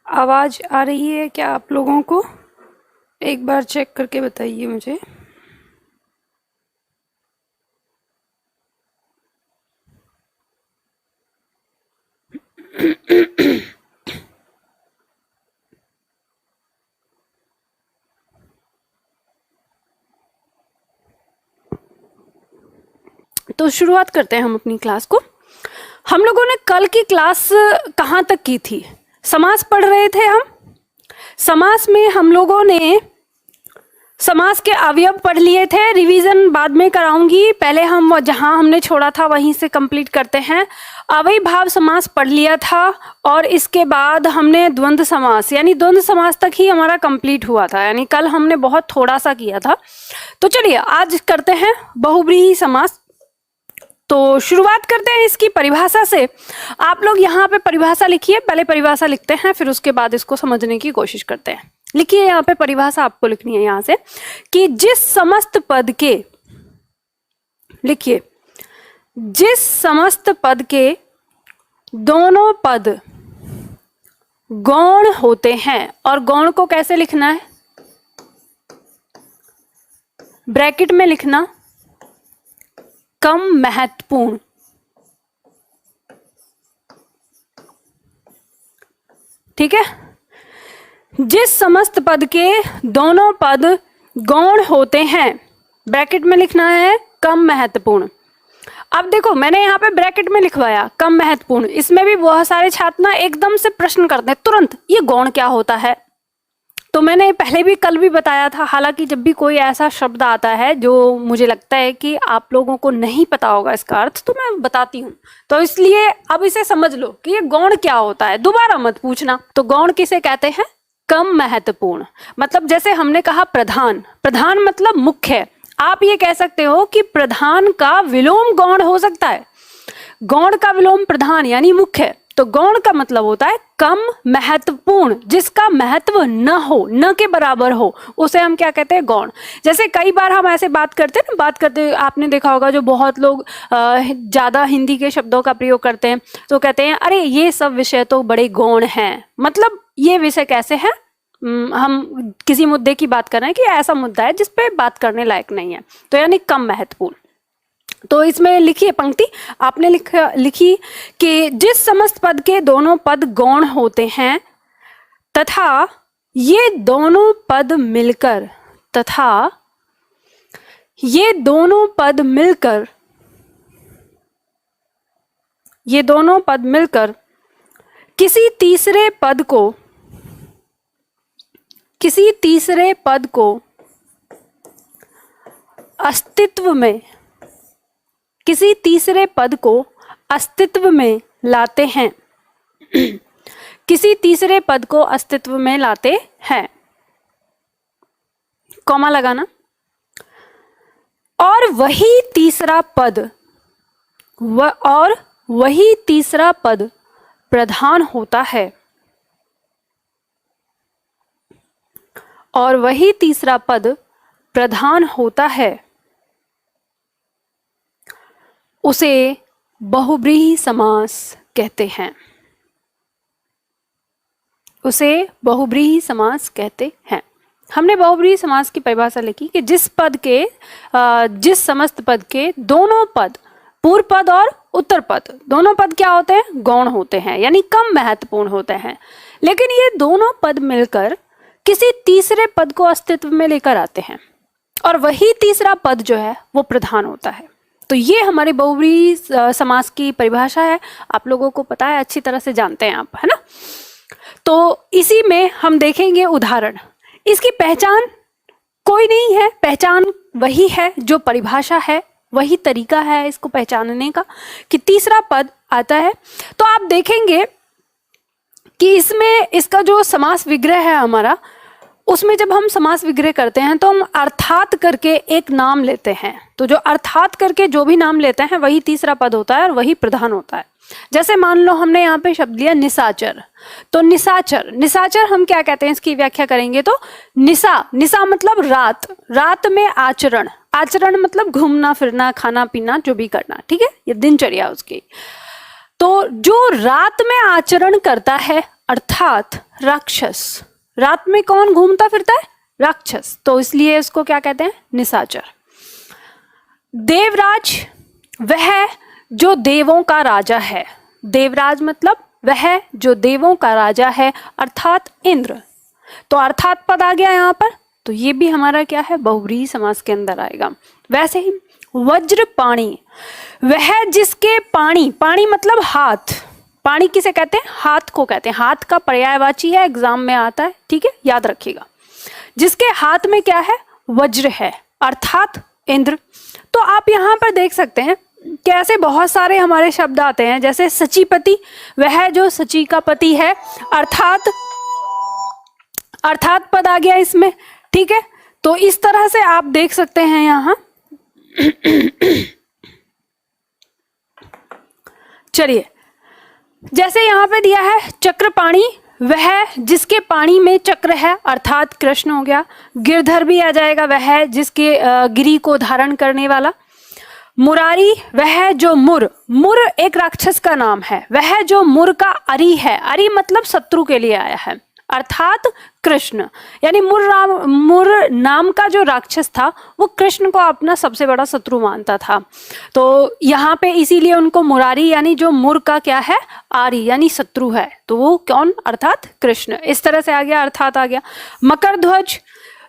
आवाज़ आ रही है क्या आप लोगों को? एक बार चेक करके बताइए मुझे। तो शुरुआत करते हैं हम अपनी क्लास को। हम लोगों ने कल की क्लास कहाँ तक की थी? समास पढ़ रहे थे हम। समास में हम लोगों ने समास के अवयव पढ़ लिए थे। रिवीजन बाद में कराऊंगी, पहले हम जहां हमने छोड़ा था वहीं से कंप्लीट करते हैं। अव्ययीभाव समास पढ़ लिया था और इसके बाद हमने द्वंद्व समास यानी द्वंद्व समास तक ही हमारा कंप्लीट हुआ था, यानी कल हमने बहुत थोड़ा सा किया था। तो चलिए आज करते हैं बहुव्रीहि समास। तो शुरुआत करते हैं इसकी परिभाषा से। आप लोग यहाँ पे परिभाषा लिखिए, पहले परिभाषा लिखते हैं फिर उसके बाद इसको समझने की कोशिश करते हैं। लिखिए यहाँ पे परिभाषा आपको लिखनी है यहाँ से कि जिस समस्त पद के, लिखिए, जिस समस्त पद के दोनों पद गौण होते हैं, और गौण को कैसे लिखना है? ब्रैकेट में लिखना, कम महत्वपूर्ण। ठीक है, जिस समस्त पद के दोनों पद गौण होते हैं, ब्रैकेट में लिखना है कम महत्वपूर्ण। अब देखो मैंने यहाँ पे ब्रैकेट में लिखवाया कम महत्वपूर्ण, इसमें भी बहुत सारे छात्र ना एकदम से प्रश्न करते हैं तुरंत, ये गौण क्या होता है? तो मैंने पहले भी कल भी बताया था, हालांकि जब भी कोई ऐसा शब्द आता है जो मुझे लगता है कि आप लोगों को नहीं पता होगा इसका अर्थ, तो मैं बताती हूँ। तो इसलिए अब इसे समझ लो कि ये गौण क्या होता है, दोबारा मत पूछना। तो गौण किसे कहते हैं? कम महत्वपूर्ण। मतलब जैसे हमने कहा प्रधान, प्रधान मतलब मुख्य। आप ये कह सकते हो कि प्रधान का विलोम गौण हो सकता है। गौण का विलोम प्रधान यानी मुख्य। तो गौण का मतलब होता है कम महत्वपूर्ण, जिसका महत्व न हो, न के बराबर हो, उसे हम क्या कहते हैं? गौण। जैसे कई बार हम ऐसे बात करते हैं ना, बात करते आपने देखा होगा जो बहुत लोग ज्यादा हिंदी के शब्दों का प्रयोग करते हैं, तो कहते हैं अरे ये सब विषय तो बड़े गौण हैं। मतलब ये विषय कैसे हैं? हम किसी मुद्दे की बात कर रहे हैं कि ऐसा मुद्दा है जिसपे बात करने लायक नहीं है, तो यानी कम महत्वपूर्ण। तो इसमें लिखिए पंक्ति आपने लिखी कि जिस समस्त पद के दोनों पद गौण होते हैं तथा ये दोनों पद मिलकर, तथा ये दोनों पद मिलकर, ये दोनों पद मिलकर किसी तीसरे पद को, किसी तीसरे पद को अस्तित्व में, किसी तीसरे पद को अस्तित्व में लाते हैं, किसी तीसरे पद को अस्तित्व में लाते हैं, कॉमा लगाना, और वही तीसरा पद और वही तीसरा पद प्रधान होता है, और वही तीसरा पद प्रधान होता है, उसे बहुव्रीहि समास कहते हैं। उसे बहुव्रीहि समास कहते हैं। हमने बहुव्रीहि समास की परिभाषा लिखी कि जिस पद के, जिस समस्त पद के दोनों पद, पूर्व पद और उत्तर पद, दोनों पद क्या होते हैं? गौण होते हैं, यानी कम महत्वपूर्ण होते हैं। लेकिन ये दोनों पद मिलकर किसी तीसरे पद को अस्तित्व में लेकर आते हैं, और वही तीसरा पद जो है वो प्रधान होता है। तो ये हमारे बहुव्रीहि समास की परिभाषा है। आप लोगों को पता है, अच्छी तरह से जानते हैं आप, है ना? तो इसी में हम देखेंगे उदाहरण। इसकी पहचान कोई नहीं है, पहचान वही है जो परिभाषा है, वही तरीका है इसको पहचानने का कि तीसरा पद आता है। तो आप देखेंगे कि इसमें इसका जो समास विग्रह है हमारा, उसमें जब हम समास विग्रह करते हैं तो हम अर्थात करके एक नाम लेते हैं। तो जो अर्थात करके जो भी नाम लेते हैं वही तीसरा पद होता है और वही प्रधान होता है। जैसे मान लो हमने यहाँ पे शब्द लिया निशाचर, तो निशाचर, निशाचर हम क्या कहते हैं इसकी व्याख्या करेंगे तो निशा, निशा मतलब रात, रात में आचरण, आचरण मतलब घूमना फिरना, खाना पीना, जो भी करना, ठीक है, ये दिनचर्या उसकी। तो जो रात में आचरण करता है अर्थात राक्षस, रात में कौन घूमता फिरता है? राक्षस, तो इसलिए इसको क्या कहते हैं? निशाचर। देवराज, वह जो देवों का राजा है। देवराज मतलब वह जो देवों का राजा है अर्थात इंद्र। तो अर्थात पद आ गया यहाँ पर, तो ये भी हमारा क्या है? बहुव्रीहि समास के अंदर आएगा। वैसे ही वज्रपाणी, वह जिसके पाणी, पाणी मतलब हाथ, पाणी किसे कहते हैं? हाथ को कहते हैं। हाथ का पर्यायवाची है, एग्जाम में आता है, ठीक है, याद रखिएगा। जिसके हाथ में क्या है? वज्र है अर्थात इंद्र। तो आप यहाँ पर देख सकते हैं कि ऐसे बहुत सारे हमारे शब्द आते हैं, जैसे सचीपति, वह जो सची का पति है अर्थात पद आ गया इसमें, ठीक है। तो इस तरह से आप देख सकते हैं यहाँ। चलिए, जैसे यहाँ पे दिया है चक्रपाणी, वह जिसके पाणी में चक्र है अर्थात कृष्ण हो गया। गिरधर भी आ जाएगा, वह जिसके गिरी को धारण करने वाला। मुरारी, वह जो मुर, मुर एक राक्षस का नाम है, वह जो मुर का अरि है, अरि मतलब शत्रु के लिए आया है अर्थात कृष्ण। यानी मुर नाम का जो राक्षस था वो कृष्ण को अपना सबसे बड़ा शत्रु मानता था। तो यहाँ पे इसीलिए उनको मुरारी यानी जो मुर का क्या है? आरी यानी शत्रु है, तो वो कौन? अर्थात कृष्ण। इस तरह से आ गया, अर्थात आ गया। मकर ध्वज,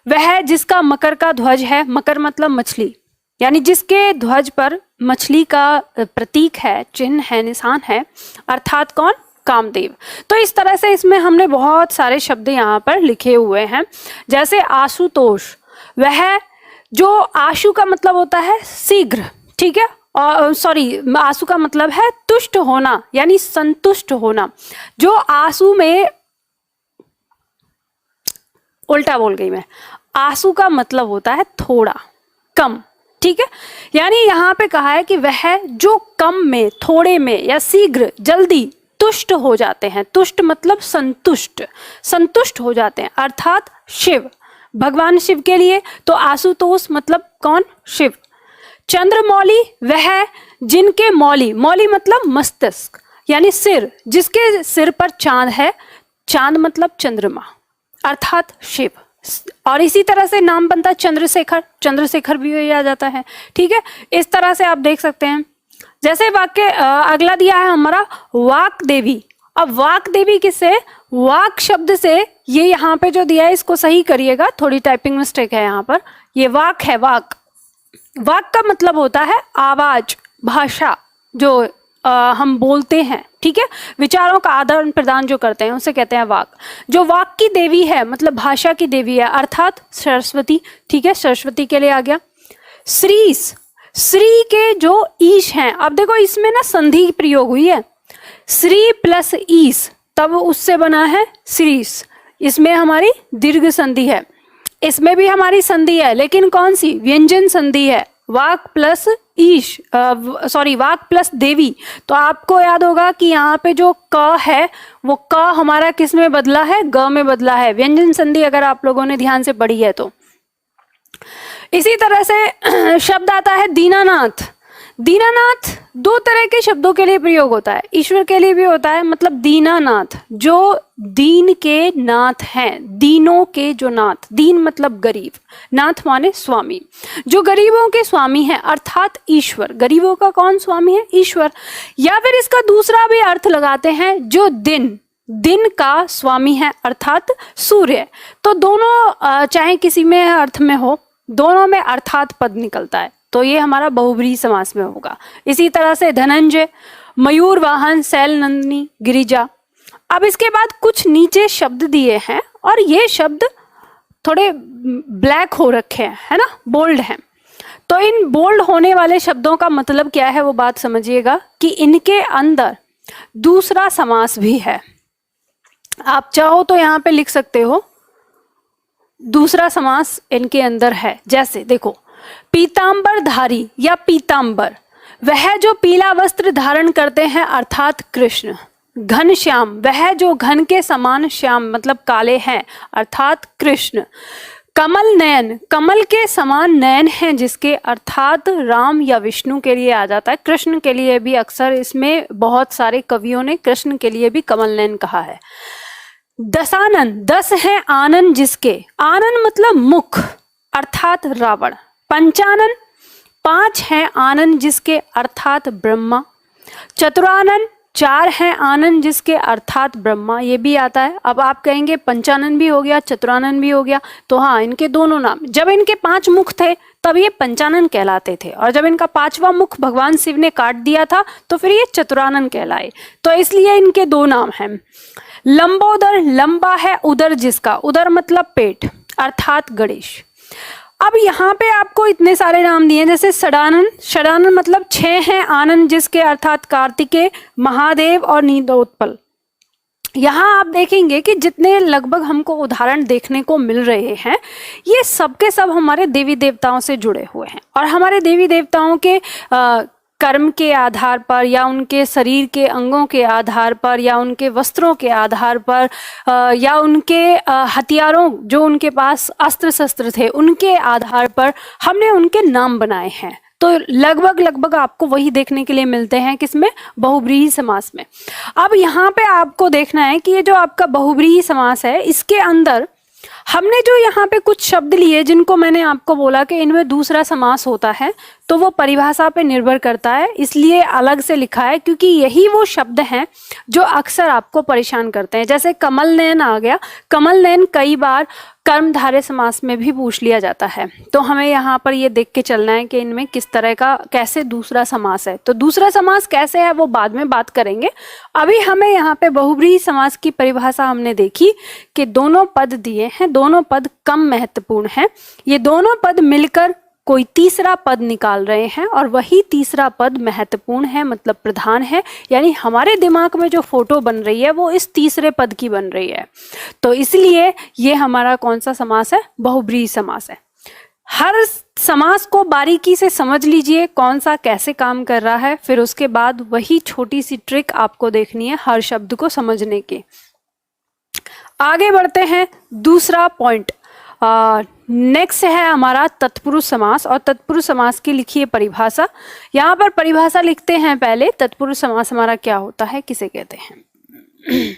वह जिसका मकर का ध्वज है, मकर मतलब मछली, यानी जिसके ध्वज पर मछली का प्रतीक है, चिन्ह है, निशान है अर्थात कौन? कामदेव। तो इस तरह से इसमें हमने बहुत सारे शब्द यहाँ पर लिखे हुए हैं। जैसे आशुतोष, वह जो आशु का मतलब होता है शीघ्र, ठीक है, और सॉरी आशु का मतलब है तुष्ट होना यानी संतुष्ट होना। जो आशु में, उल्टा बोल गई मैं, आशु का मतलब होता है थोड़ा, कम, ठीक है। यानी यहाँ पे कहा है कि वह जो कम में, थोड़े में या शीघ्र, जल्दी तुष्ट हो जाते हैं। तुष्ट मतलब संतुष्ट, संतुष्ट हो जाते हैं अर्थात शिव, भगवान शिव के लिए। तो आशुतोष मतलब कौन? शिव। चंद्रमौली, वह जिनके मौली, मौली मतलब मस्तिष्क यानी सिर, जिसके सिर पर चांद है, चांद मतलब चंद्रमा अर्थात शिव। और इसी तरह से नाम बनता है चंद्रशेखर, चंद्रशेखर भी आ जाता है, ठीक है। इस तरह से आप देख सकते हैं। जैसे वाक्य अगला दिया है हमारा वाक देवी। अब वाक देवी किससे? वाक शब्द से। ये यहाँ पे जो दिया है इसको सही करिएगा, थोड़ी टाइपिंग मिस्टेक है यहाँ पर। ये वाक है, वाक, वाक का मतलब होता है आवाज, भाषा, जो हम बोलते हैं, ठीक है, विचारों का आदान प्रदान जो करते हैं उसे कहते हैं वाक। जो वाक की देवी है मतलब भाषा की देवी है अर्थात सरस्वती, ठीक है, सरस्वती के लिए आ गया। श्रीस, श्री के जो ईश हैं, अब देखो इसमें ना संधि प्रयोग हुई है, श्री प्लस ईश, तब उससे बना है श्रीस। इसमें हमारी दीर्घ संधि है, इसमें भी हमारी संधि है, लेकिन कौन सी? व्यंजन संधि है। वाक प्लस ईश, सॉरी वाक प्लस देवी। तो आपको याद होगा कि यहाँ पे जो क है वो क हमारा किस में बदला है? ग में बदला है, व्यंजन संधि, अगर आप लोगों ने ध्यान से पढ़ी है तो। इसी तरह से शब्द आता है दीनानाथ। दीनानाथ दो तरह के शब्दों के लिए प्रयोग होता है, ईश्वर के लिए भी होता है। मतलब दीनानाथ जो दीन के नाथ हैं, दीनों के जो नाथ, दीन मतलब गरीब, नाथ माने स्वामी, जो गरीबों के स्वामी हैं अर्थात ईश्वर। गरीबों का कौन स्वामी है? ईश्वर। या फिर इसका दूसरा भी अर्थ लगाते हैं, जो दिन, दिन का स्वामी है अर्थात सूर्य। तो दोनों चाहे किसी में अर्थ में हो, दोनों में अर्थात पद निकलता है, तो ये हमारा बहुव्रीहि समास में होगा। इसी तरह से धनंजय, मयूर वाहन, शैल नंदिनी, गिरिजा। अब इसके बाद कुछ नीचे शब्द दिए हैं और ये शब्द थोड़े ब्लैक हो रखे हैं, है ना, बोल्ड हैं। तो इन बोल्ड होने वाले शब्दों का मतलब क्या है वो बात समझिएगा कि इनके अंदर दूसरा समास भी है। आप चाहो तो यहाँ पे लिख सकते हो दूसरा समास इनके अंदर है। जैसे देखो, पीतांबर धारी या पीतांबर, वह जो पीला वस्त्र धारण करते हैं अर्थात कृष्ण। घनश्याम, वह जो घन के समान श्याम मतलब काले हैं अर्थात कृष्ण। कमल नयन, कमल के समान नयन है जिसके, अर्थात राम या विष्णु के लिए आ जाता है, कृष्ण के लिए भी अक्सर इसमें बहुत सारे कवियों ने कृष्ण के लिए भी कमल नयन कहा है। दसानन, 10 है आनन जिसके, आनन मतलब मुख अर्थात रावण। पंचानन, 5 है आनन जिसके अर्थात ब्रह्मा। चतुरानन, 4 है आनन जिसके अर्थात ब्रह्मा, ये भी आता है। अब आप कहेंगे पंचानन भी हो गया, चतुरानन भी हो गया, तो हाँ, इनके दोनों नाम, जब इनके 5 मुख थे तब ये पंचानन कहलाते थे, और जब इनका 5वां मुख भगवान शिव ने काट दिया था तो फिर ये चतुरानन कहलाए, तो इसलिए इनके 2 नाम हैं। लंबोदर, लंबा है उदर जिसका, उदर मतलब पेट अर्थात गणेश। अब यहाँ पे आपको इतने सारे नाम दिए, जैसे षडानन, षडानन मतलब 6 हैं आनंद जिसके अर्थात कार्तिकेय, महादेव और नीलोत्पल। यहाँ आप देखेंगे कि जितने लगभग हमको उदाहरण देखने को मिल रहे हैं, ये सब के सब हमारे देवी देवताओं से जुड़े हुए हैं, और हमारे देवी देवताओं के कर्म के आधार पर, या उनके शरीर के अंगों के आधार पर, या उनके वस्त्रों के आधार पर, या उनके हथियारों जो उनके पास अस्त्र शस्त्र थे उनके आधार पर हमने उनके नाम बनाए हैं। तो लगभग आपको वही देखने के लिए मिलते हैं किसमें, बहुव्रीहि समास में। अब यहाँ पे आपको देखना है कि ये जो आपका बहुव्रीहि समास है, इसके अंदर हमने जो यहाँ पे कुछ शब्द लिए जिनको मैंने आपको बोला कि इनमें दूसरा समास होता है, तो वो परिभाषा पे निर्भर करता है, इसलिए अलग से लिखा है, क्योंकि यही वो शब्द हैं जो अक्सर आपको परेशान करते हैं। जैसे कमल नयन आ गया, कमल नयन कई बार कर्मधारय समास में भी पूछ लिया जाता है, तो हमें यहाँ पर ये देख के चलना है कि इनमें किस तरह का कैसे दूसरा समास है। तो दूसरा समास कैसे है वो बाद में बात करेंगे। अभी हमें यहाँ पे बहुव्रीहि समास की परिभाषा हमने देखी कि दोनों पद दिए हैं, दोनों पद कम महत्वपूर्ण हैं, ये दोनों पद मिलकर कोई तीसरा पद निकाल रहे हैं, और वही तीसरा पद महत्वपूर्ण है, मतलब प्रधान है, यानी हमारे दिमाग में जो फोटो बन रही है वो इस तीसरे पद की बन रही है। तो इसलिए ये हमारा कौन सा समास है, बहुव्रीहि समास है। हर समास को बारीकी से समझ लीजिए कौन सा कैसे काम कर रहा है, फिर उसके बाद वही छोटी सी ट्रिक आपको देखनी है हर शब्द को समझने की। आगे बढ़ते हैं, दूसरा पॉइंट नेक्स्ट है हमारा तत्पुरुष समास, और तत्पुरुष समास की लिखिए परिभाषा। यहाँ पर परिभाषा लिखते हैं पहले, तत्पुरुष समास हमारा क्या होता है, किसे कहते हैं,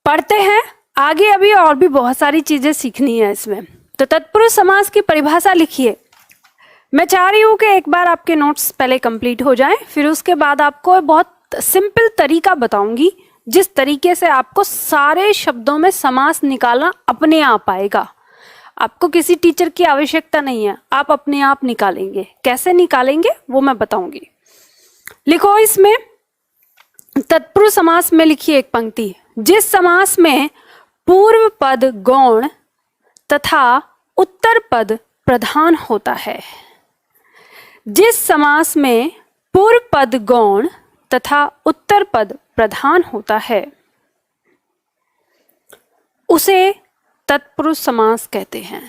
पढ़ते हैं आगे। अभी और भी बहुत सारी चीजें सीखनी है इसमें। तो तत्पुरुष समास की परिभाषा लिखिए। मैं चाह रही हूँ कि एक बार आपके नोट्स पहले कंप्लीट हो जाएं, फिर उसके बाद आपको बहुत सिंपल तरीका बताऊंगी जिस तरीके से आपको सारे शब्दों में समास निकालना अपने आप आएगा। आपको किसी टीचर की आवश्यकता नहीं है, आप अपने आप निकालेंगे। कैसे निकालेंगे वो मैं बताऊंगी। लिखो इसमें तत्पुरुष समास में लिखिए एक पंक्ति, जिस समास में पूर्व पद गौण तथा उत्तर पद प्रधान होता है। जिस समास में पूर्व पद गौण तथा उत्तर पद प्रधान होता है उसे तत्पुरुष समास कहते हैं।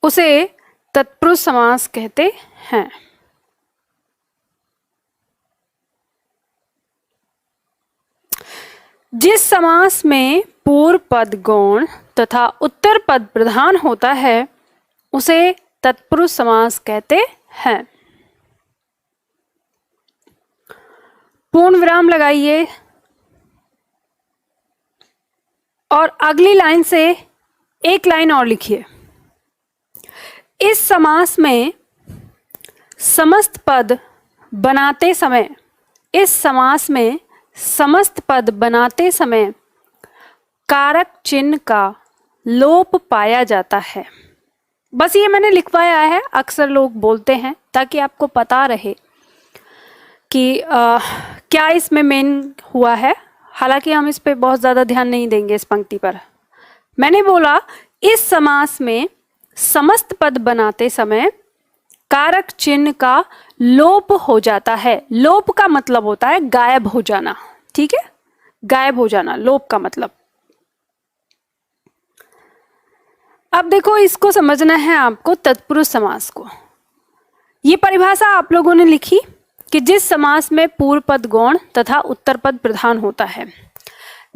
उसे तत्पुरुष समास कहते हैं। जिस समास में पूर्व पद गौण तथा उत्तर पद प्रधान होता है उसे तत्पुरुष समास कहते हैं। पूर्ण विराम लगाइए और अगली लाइन से एक लाइन और लिखिए। इस समास में समस्त पद बनाते समय, इस समास में समस्त पद बनाते समय कारक चिन्ह का लोप पाया जाता है। बस ये मैंने लिखवाया है, अक्सर लोग बोलते हैं ताकि आपको पता रहे कि क्या इसमें मेन हुआ है। हालांकि हम इस पे बहुत ज़्यादा ध्यान नहीं देंगे इस पंक्ति पर। मैंने बोला इस समास में समस्त पद बनाते समय कारक चिन्ह का लोप हो जाता है। लोप का मतलब होता है गायब हो जाना, ठीक है, गायब हो जाना लोप का मतलब। अब देखो इसको समझना है आपको, तत्पुरुष समास को। ये परिभाषा आप लोगों ने लिखी, कि जिस समास में पूर्व पद गौण तथा उत्तर पद प्रधान होता है।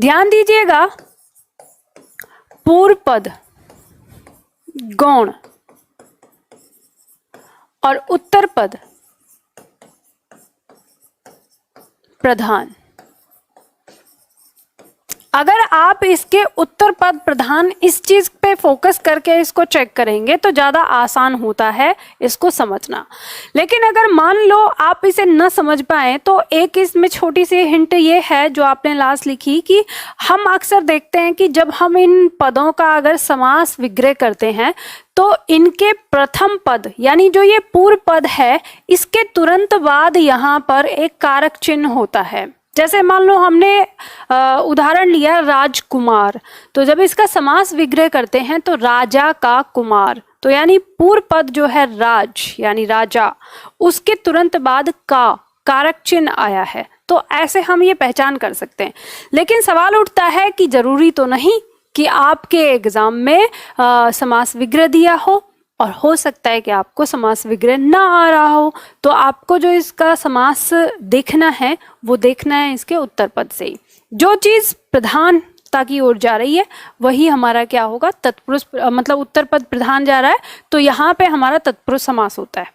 ध्यान दीजिएगा, पूर्व पद गौण और उत्तर पद प्रधान। अगर आप इसके उत्तर पद प्रधान इस चीज पे फोकस करके इसको चेक करेंगे तो ज्यादा आसान होता है इसको समझना। लेकिन अगर मान लो आप इसे न समझ पाए तो एक इसमें छोटी सी हिंट ये है जो आपने लास्ट लिखी कि हम अक्सर देखते हैं कि जब हम इन पदों का अगर समास विग्रह करते हैं तो इनके प्रथम पद यानी जो ये पूर्व पद है इसके तुरंत बाद यहाँ पर एक कारक चिन्ह होता है। जैसे मान लो हमने उदाहरण लिया राजकुमार, तो जब इसका समास विग्रह करते हैं तो राजा का कुमार, तो यानी पूर्व पद जो है राज यानी राजा, उसके तुरंत बाद का कारक चिन्ह आया है। तो ऐसे हम ये पहचान कर सकते हैं। लेकिन सवाल उठता है कि जरूरी तो नहीं कि आपके एग्जाम में समास विग्रह दिया हो, और हो सकता है कि आपको समास विग्रह ना आ रहा हो, तो आपको जो इसका समास देखना है वो देखना है इसके उत्तर पद से ही। जो चीज प्रधानता की ओर जा रही है वही हमारा क्या होगा, तत्पुरुष, मतलब उत्तर पद प्रधान जा रहा है तो यहाँ पे हमारा तत्पुरुष समास होता है।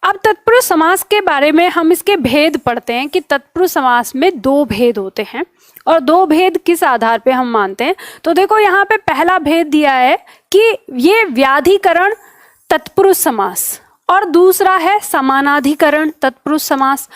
अब तत्पुरुष समास के बारे में हम इसके भेद पढ़ते हैं कि तत्पुरुष समास में दो भेद होते हैं, और दो भेद किस आधार पे हम मानते हैं। तो देखो यहाँ पे पहला भेद दिया है कि ये व्याधिकरण तत्पुरुष समास और दूसरा है समानाधिकरण तत्पुरुष समास।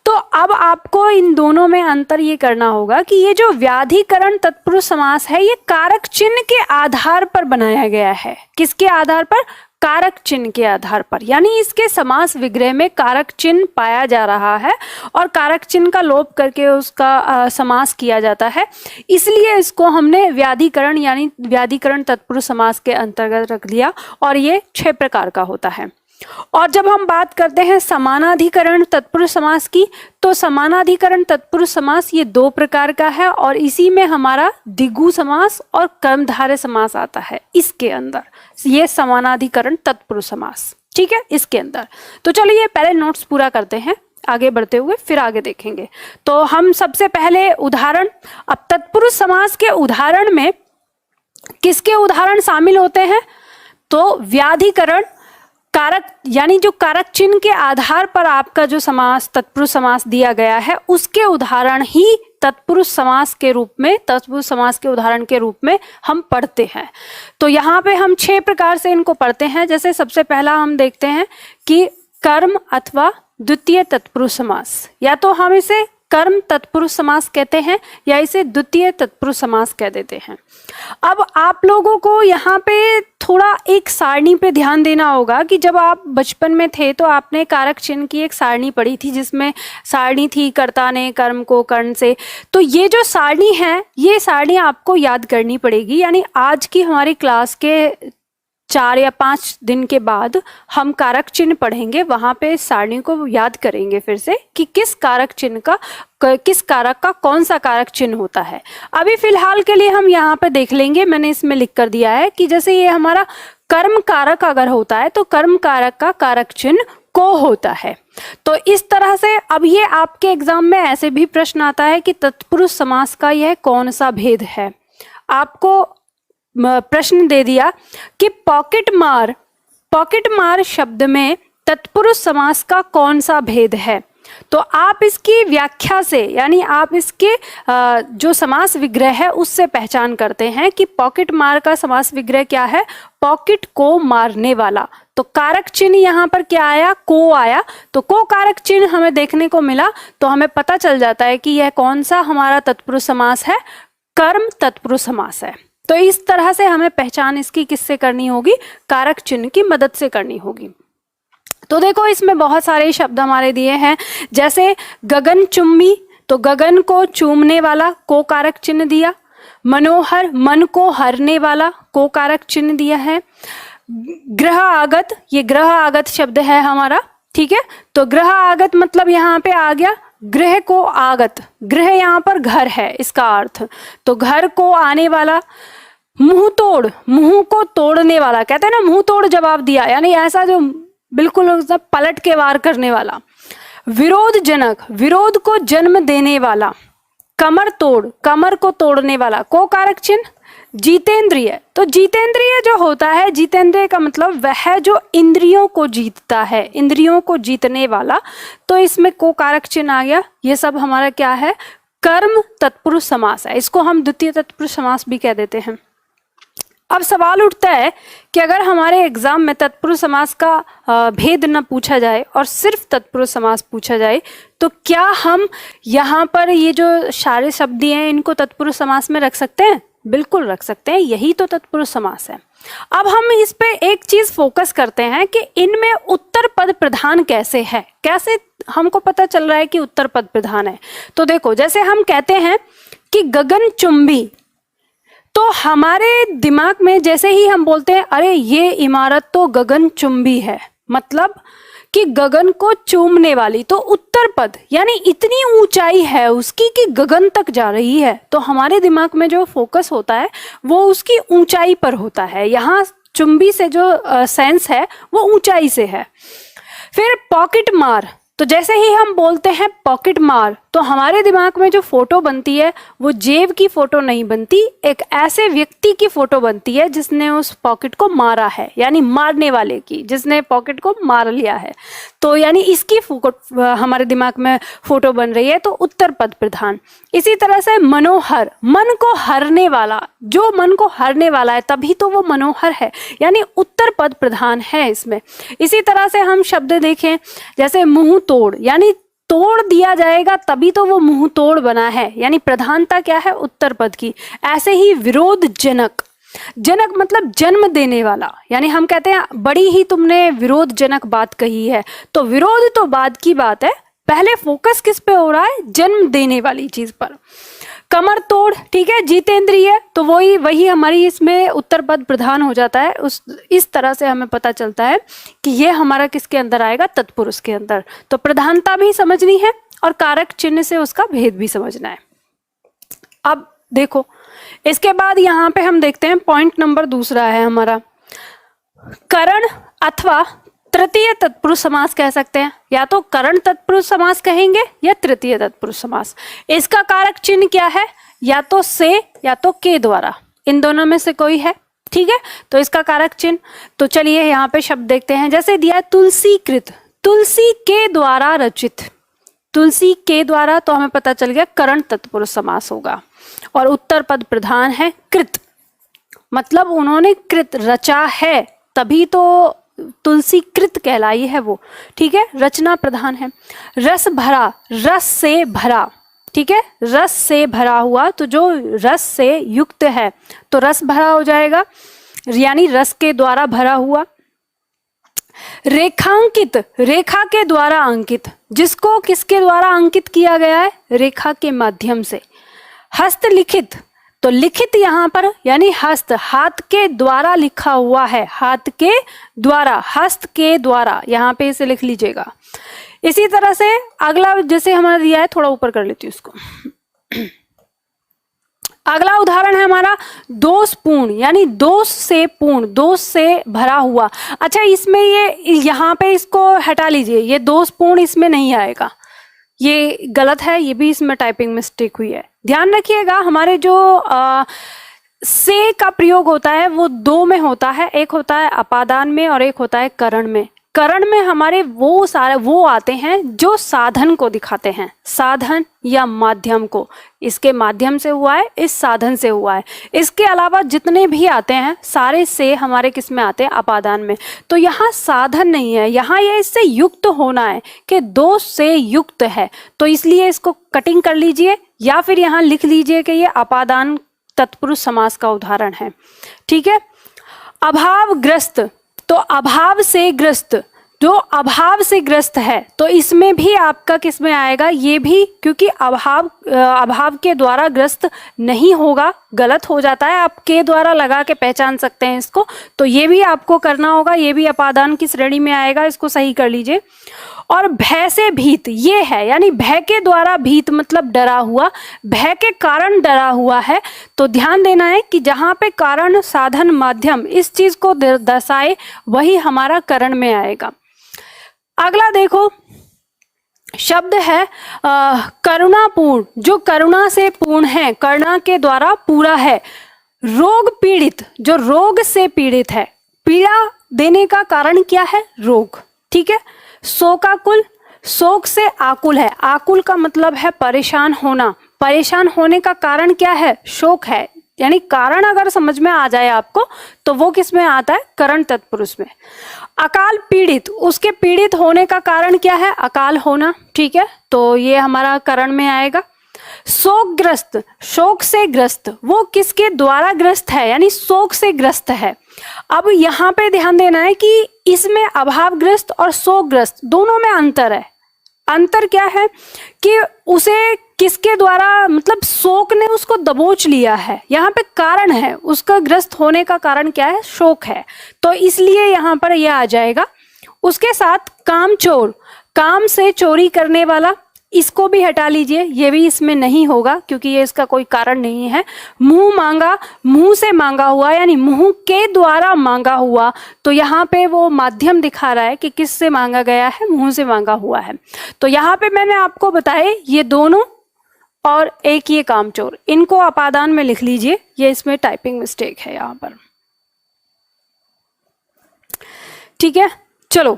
तो अब आपको इन दोनों में अंतर ये करना होगा कि ये जो व्याधिकरण तत्पुरुष समास है ये कारक चिन्ह के आधार पर बनाया गया है। किसके आधार पर? कारक चिन्ह के आधार पर, यानी इसके समास विग्रह में कारक चिन्ह पाया जा रहा है और कारक चिन्ह का लोप करके उसका समास किया जाता है। इसलिए इसको हमने व्याधिकरण यानी व्याधिकरण तत्पुरुष समास के अंतर्गत रख लिया, और ये 6 प्रकार का होता है। और जब हम बात करते हैं समानाधिकरण तत्पुरुष समास की, तो समानाधिकरण तत्पुरुष समास ये 2 प्रकार का है, और इसी में हमारा द्विगु समास और कर्मधारय समास आता है इसके अंदर। ये समानाधिकरण तत्पुरुष समास, ठीक है, इसके अंदर। तो चलिए पहले नोट्स पूरा करते हैं, आगे बढ़ते हुए फिर आगे देखेंगे। तो हम सबसे पहले उदाहरण, अब तत्पुरुष समास के उदाहरण में किसके उदाहरण शामिल होते हैं? तो व्याधिकरण कारक यानी जो कारक चिन्ह के आधार पर आपका जो समास तत्पुरुष समास दिया गया है उसके उदाहरण ही तत्पुरुष समास के रूप में, तत्पुरुष समास के उदाहरण के रूप में हम पढ़ते हैं। तो यहाँ पे हम 6 प्रकार से इनको पढ़ते हैं। जैसे सबसे पहला हम देखते हैं कि कर्म अथवा द्वितीय तत्पुरुष समास, या तो हम इसे कर्म तत्पुरुष समास कहते हैं या इसे द्वितीय तत्पुरुष समास कह देते हैं। अब आप लोगों को यहाँ पे थोड़ा एक सारणी पे ध्यान देना होगा कि जब आप बचपन में थे तो आपने कारक चिन्ह की एक सारणी पढ़ी थी जिसमें सारणी थी कर्ता ने कर्म को कर्ण से। तो ये जो सारणी है ये सारणी आपको याद करनी पड़ेगी, यानी आज की हमारी क्लास के 4 या 5 दिन के बाद हम कारक चिन्ह पढ़ेंगे, वहां पे सारणी को याद करेंगे फिर से कि किस कारक चिन्ह का, किस कारक का कौन सा कारक चिन्ह होता है। अभी फिलहाल के लिए हम यहाँ पे देख लेंगे, मैंने इसमें लिख कर दिया है कि जैसे ये हमारा कर्म कारक अगर होता है तो कर्म कारक का कारक चिन्ह को होता है। तो इस तरह से अब ये आपके एग्जाम में ऐसे भी प्रश्न आता है कि तत्पुरुष समास का यह कौन सा भेद है। आपको प्रश्न दे दिया कि पॉकेट मार शब्द में तत्पुरुष समास का कौन सा भेद है। तो आप इसकी व्याख्या से, यानी आप इसके जो समास विग्रह है उससे पहचान करते हैं कि पॉकेट मार का समास विग्रह क्या है, पॉकेट को मारने वाला। तो कारक चिन्ह यहाँ पर क्या आया, को आया। तो को कारक चिन्ह हमें देखने को मिला तो हमें पता चल जाता है कि यह कौन सा हमारा तत्पुरुष समास है, कर्म तत्पुरुष समास है। तो इस तरह से हमें पहचान इसकी किससे करनी होगी, कारक चिन्ह की मदद से करनी होगी। तो देखो इसमें बहुत सारे शब्द हमारे दिए हैं, जैसे गगन चुम्बी, तो गगन को चूमने वाला को कारक चिन्ह दिया। मनोहर, मन को हरने वाला को कारक चिन्ह दिया है। ग्रह आगत, ये ग्रह आगत शब्द है हमारा, ठीक है। तो ग्रह आगत मतलब यहाँ पे आ गया गृह को आगत, गृह यहाँ पर घर है इसका अर्थ, तो घर को आने वाला। मुंह तोड़, मुंह को तोड़ने वाला, कहते हैं ना मुंह तोड़ जवाब दिया, यानी ऐसा जो बिल्कुल पलट के वार करने वाला। विरोधजनक, विरोध को जन्म देने वाला। कमर तोड़, कमर को तोड़ने वाला। को कारक चिन्ह जीतेंद्रिय, तो जीतेंद्रिय जो होता है, जीतेंद्रिय का मतलब वह जो इंद्रियों को जीतता है, इंद्रियों को जीतने वाला। तो इसमें को कारक चिन्ह आ गया। ये सब हमारा क्या है, कर्म तत्पुरुष समास है। इसको हम द्वितीय तत्पुरुष समास भी कह देते हैं। अब सवाल उठता है कि अगर हमारे एग्जाम में तत्पुरुष समास का भेद न पूछा जाए और सिर्फ तत्पुरुष समास पूछा जाए, तो क्या हम यहाँ पर ये जो सारे शब्द हैं इनको तत्पुरुष समास में रख सकते हैं? बिल्कुल रख सकते हैं, यही तो तत्पुरुष समास है। अब हम इस पे एक चीज फोकस करते हैं कि इनमें उत्तर पद प्रधान कैसे है, कैसे हमको पता चल रहा है कि उत्तर पद प्रधान है। तो देखो, जैसे हम कहते हैं कि गगनचुंबी, तो हमारे दिमाग में जैसे ही हम बोलते हैं अरे ये इमारत तो गगनचुंबी है, मतलब कि गगन को चूमने वाली, तो उत्तर पद यानी इतनी ऊंचाई है उसकी कि गगन तक जा रही है। तो हमारे दिमाग में जो फोकस होता है वो उसकी ऊंचाई पर होता है। यहाँ चुंबी से जो सेंस है वो ऊंचाई से है। फिर पॉकेट मार, तो जैसे ही हम बोलते हैं पॉकेट मार, तो हमारे दिमाग में जो फोटो बनती है वो जेब की फोटो नहीं बनती, एक ऐसे व्यक्ति की फोटो बनती है जिसने उस पॉकेट को मारा है, यानी मारने वाले की, जिसने पॉकेट को मार लिया है। तो यानी इसकी हमारे दिमाग में फोटो बन रही है, तो उत्तर पद प्रधान। इसी तरह से मनोहर, मन को हरने वाला, जो मन को हरने वाला है तभी तो वो मनोहर है, यानी उत्तर पद प्रधान है इसमें। इसी तरह से हम शब्द देखें, जैसे मुंह तोड़, यानी तोड़ दिया जाएगा तभी तो वो मुंह तोड़ बना है, यानी प्रधानता क्या है, उत्तर पद की। ऐसे ही विरोधजनक, जनक मतलब जन्म देने वाला, यानी हम कहते हैं बड़ी ही तुमने विरोधजनक बात कही है, तो विरोध तो बाद की बात है, पहले फोकस किस पे हो रहा है, जन्म देने वाली चीज पर। कमर तोड़, ठीक है, जीतेंद्रिय, तो वही हमारी इसमें उत्तर पद प्रधान हो जाता है। इस तरह से हमें पता चलता है कि ये हमारा किसके अंदर आएगा, तत्पुरुष के अंदर। तो प्रधानता भी समझनी है और कारक चिन्ह से उसका भेद भी समझना है। अब देखो, इसके बाद यहाँ पे हम देखते हैं पॉइंट नंबर दूसरा है हमारा, करण अथवा तृतीय तत्पुरुष समास कह सकते हैं, या तो करण तत्पुरुष समास कहेंगे या तृतीय तत्पुरुष समास। इसका कारक चिन्ह क्या है, या तो से या तो के द्वारा, इन दोनों में से कोई है, ठीक है। तो इसका कारक चिन्ह, तो चलिए यहाँ पे शब्द देखते हैं। जैसे दिया है तुलसी कृत, तुलसी के द्वारा रचित, तुलसी के द्वारा, तो हमें पता चल गया करण तत्पुरुष समास होगा। और उत्तर पद प्रधान है कृत, मतलब उन्होंने कृत रचा है, तभी तो तुलसी कृत कहलाई है वो, ठीक है, रचना प्रधान है। रस भरा, रस से भरा, ठीक है, रस से भरा हुआ, तो जो रस से युक्त है तो रस भरा हो जाएगा, यानी रस के द्वारा भरा हुआ। रेखांकित, रेखा के द्वारा अंकित, जिसको किसके द्वारा अंकित किया गया है, रेखा के माध्यम से। हस्तलिखित, तो लिखित यहाँ पर यानी हस्त, हाथ के द्वारा लिखा हुआ है, हाथ के द्वारा, हस्त के द्वारा, यहाँ पे इसे लिख लीजिएगा। इसी तरह से अगला जैसे हमारा दिया है, थोड़ा ऊपर कर लेती हूँ इसको। अगला उदाहरण है हमारा दोषपूर्ण, यानी दोष से पूर्ण, दोष से भरा हुआ। अच्छा, इसमें ये यहाँ पे इसको हटा लीजिए, ये दोषपूर्ण इसमें नहीं आएगा, ये गलत है, ये भी इसमें टाइपिंग मिस्टेक हुई है। ध्यान रखिएगा, हमारे जो से का प्रयोग होता है वो दो में होता है, एक होता है अपादान में और एक होता है करण में। करण में हमारे वो सारे वो आते हैं जो साधन को दिखाते हैं, साधन या माध्यम को, इसके माध्यम से हुआ है, इस साधन से हुआ है। इसके अलावा जितने भी आते हैं सारे से हमारे किस में आते हैं, अपादान में। तो यहाँ साधन नहीं है, यहाँ ये इससे युक्त होना है कि दोष से युक्त है, तो इसलिए इसको कटिंग कर लीजिए या फिर यहाँ लिख लीजिए कि ये अपादान तत्पुरुष समास का उदाहरण है, ठीक है। अभावग्रस्त, तो अभाव से ग्रस्त, जो अभाव से ग्रस्त है तो इसमें भी आपका किस में आएगा, ये भी, क्योंकि अभाव के द्वारा ग्रस्त नहीं होगा, गलत हो जाता है, आप के द्वारा लगा के पहचान सकते हैं इसको, तो ये भी आपको करना होगा, ये भी अपादान की श्रेणी में आएगा, इसको सही कर लीजिए। और भय से भीत, ये है, यानी भय के द्वारा भीत मतलब डरा हुआ, भय के कारण डरा हुआ है। तो ध्यान देना है कि जहाँ पे कारण साधन माध्यम इस चीज को दर्शाए वही हमारा करण में आएगा। अगला देखो, शब्द है करुणापूर्ण, जो करुणा से पूर्ण है, करुणा के द्वारा पूरा है। रोग पीड़ित, जो रोग से पीड़ित है, पीड़ा देने का कारण क्या है? रोग, ठीक है। शोकाकुल, शोक से आकुल है, आकुल का मतलब है परेशान होना, परेशान होने का कारण क्या है? शोक है, यानी कारण अगर समझ में आ जाए आपको तो वो किस में आता है? करण तत्पुरुष में। अकाल पीड़ित, उसके पीड़ित होने का कारण क्या है? अकाल होना, ठीक है, तो ये हमारा करण में आएगा। शोकग्रस्त, शोक से ग्रस्त, वो किसके द्वारा ग्रस्त है? यानी शोक से ग्रस्त है। अब यहाँ पे ध्यान देना है कि इसमें अभावग्रस्त और शोकग्रस्त दोनों में अंतर है। अंतर क्या है कि उसे किसके द्वारा, मतलब शोक ने उसको दबोच लिया है। यहाँ पे कारण है, उसका ग्रस्त होने का कारण क्या है? शोक है, तो इसलिए यहाँ पर यह आ जाएगा। उसके साथ कामचोर, काम से चोरी करने वाला, इसको भी हटा लीजिए, ये भी इसमें नहीं होगा क्योंकि ये इसका कोई कारण नहीं है। मुंह मांगा, मुंह से मांगा हुआ, यानी मुंह के द्वारा मांगा हुआ, तो यहाँ पे वो माध्यम दिखा रहा है कि किस से मांगा गया है? मुंह से मांगा हुआ है। तो यहाँ पे मैंने आपको बताए ये दोनों और एक ये कामचोर, इनको अपादान में लिख लीजिए, ये इसमें टाइपिंग मिस्टेक है यहाँ पर, ठीक है। चलो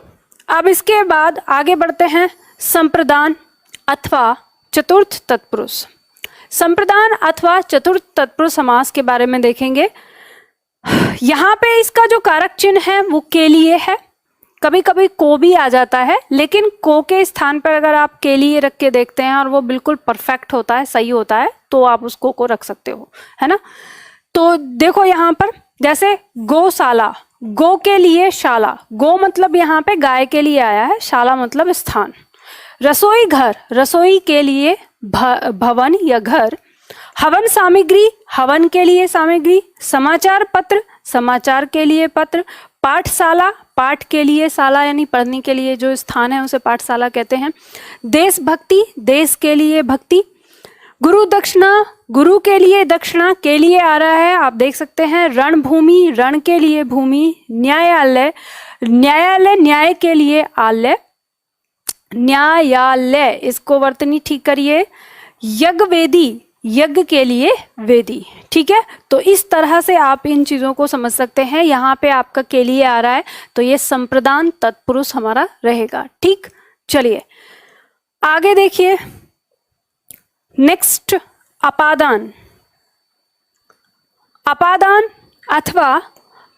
अब इसके बाद आगे बढ़ते हैं। संप्रदान अथवा चतुर्थ तत्पुरुष, संप्रदान अथवा चतुर्थ तत्पुरुष समास के बारे में देखेंगे। यहाँ पे इसका जो कारक चिन्ह है वो के लिए है, कभी कभी को भी आ जाता है, लेकिन को के स्थान पर अगर आप के लिए रख के देखते हैं और वो बिल्कुल परफेक्ट होता है, सही होता है, तो आप उसको को रख सकते हो, है ना। तो देखो यहाँ पर जैसे गौशाला, गो के लिए शाला, गो मतलब यहाँ पे गाय के लिए आया है, शाला मतलब स्थान। रसोई घर, रसोई के लिए भवन या घर। हवन सामग्री, हवन के लिए सामग्री। समाचार पत्र, समाचार के लिए पत्र। पाठशाला, पाठ के लिए शाला, यानी पढ़ने के लिए जो स्थान है उसे पाठशाला कहते हैं। देशभक्ति, देश के लिए भक्ति। गुरु दक्षिणा, गुरु के लिए दक्षिणा, के लिए आ रहा है, आप देख सकते हैं। रणभूमि, रण के लिए भूमि। न्यायालय, न्यायालय न्याय के लिए आलय, न्यायालय, इसको वर्तनी ठीक करिए। यज्ञवेदी, यज्ञ के लिए वेदी, ठीक है। तो इस तरह से आप इन चीजों को समझ सकते हैं। यहाँ पे आपका के लिए आ रहा है तो ये संप्रदान तत्पुरुष हमारा रहेगा, ठीक। चलिए आगे देखिए, नेक्स्ट अपादान, अपादान अथवा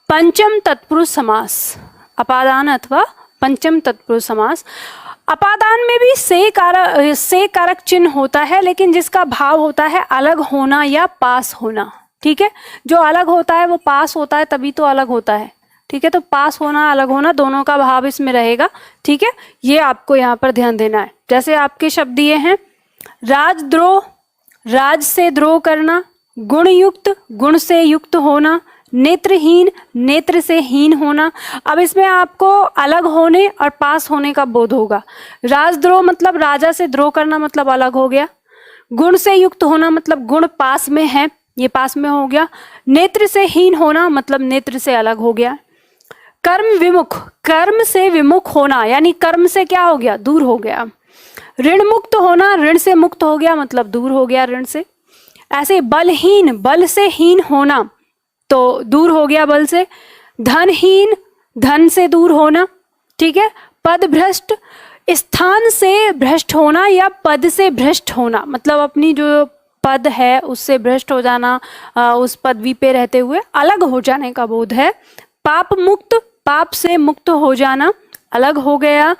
पंचम तत्पुरुष समास, अपादान अथवा पंचम तत्पुरुष समास। अपादान में भी से कारक चिन्ह होता है, लेकिन जिसका भाव होता है अलग होना या पास होना, ठीक है। जो अलग होता है वो पास होता है, तभी तो अलग होता है, ठीक है। तो पास होना, अलग होना, दोनों का भाव इसमें रहेगा, ठीक है। ये आपको यहाँ पर ध्यान देना है। जैसे आपके शब्द दिए हैं, राजद्रोह, राज से द्रोह करना। गुणयुक्त, गुण से युक्त होना। नेत्रहीन, नेत्र से हीन होना। अब इसमें आपको अलग होने और पास होने का बोध होगा। राजद्रोह मतलब राजा से द्रोह करना, मतलब अलग हो गया। गुण से युक्त होना मतलब गुण पास में है, ये पास में हो गया। नेत्र से हीन होना मतलब नेत्र से अलग हो गया। कर्म विमुख, कर्म से विमुख होना, यानी कर्म से क्या हो गया? दूर हो गया। ऋण मुक्त होना, ऋण से मुक्त हो गया मतलब दूर हो गया ऋण से। ऐसे बलहीन, बल से हीन होना तो दूर हो गया बल से। धनहीन, धन से दूर होना, ठीक है। पद भ्रष्ट, स्थान से भ्रष्ट होना या पद से भ्रष्ट होना, मतलब अपनी जो पद है उससे भ्रष्ट हो जाना, उस पदवी पे रहते हुए अलग हो जाने का बोध है। पाप मुक्त, पाप से मुक्त हो जाना, अलग हो गया।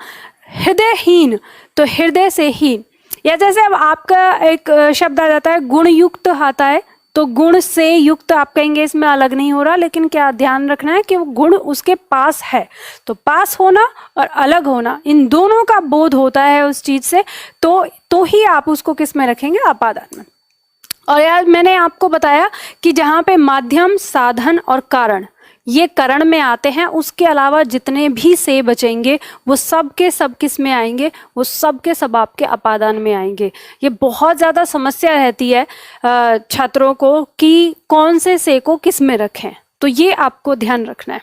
हृदयहीन, तो हृदय से हीन, या जैसे अब आपका एक शब्द आ जाता है गुणयुक्त आता है, तो गुण से युक्त आप कहेंगे, इसमें अलग नहीं हो रहा, लेकिन क्या ध्यान रखना है कि वो गुण उसके पास है। तो पास होना और अलग होना, इन दोनों का बोध होता है उस चीज से, तो ही आप उसको किस में रखेंगे? अपादान में। और यार मैंने आपको बताया कि जहाँ पे माध्यम, साधन और कारण ये करण में आते हैं, उसके अलावा जितने भी से बचेंगे वो सब के सब किस में आएंगे? वो सब के सब आपके अपादान में आएंगे। ये बहुत ज़्यादा समस्या रहती है छात्रों को कि कौन से को किस में रखें, तो ये आपको ध्यान रखना है।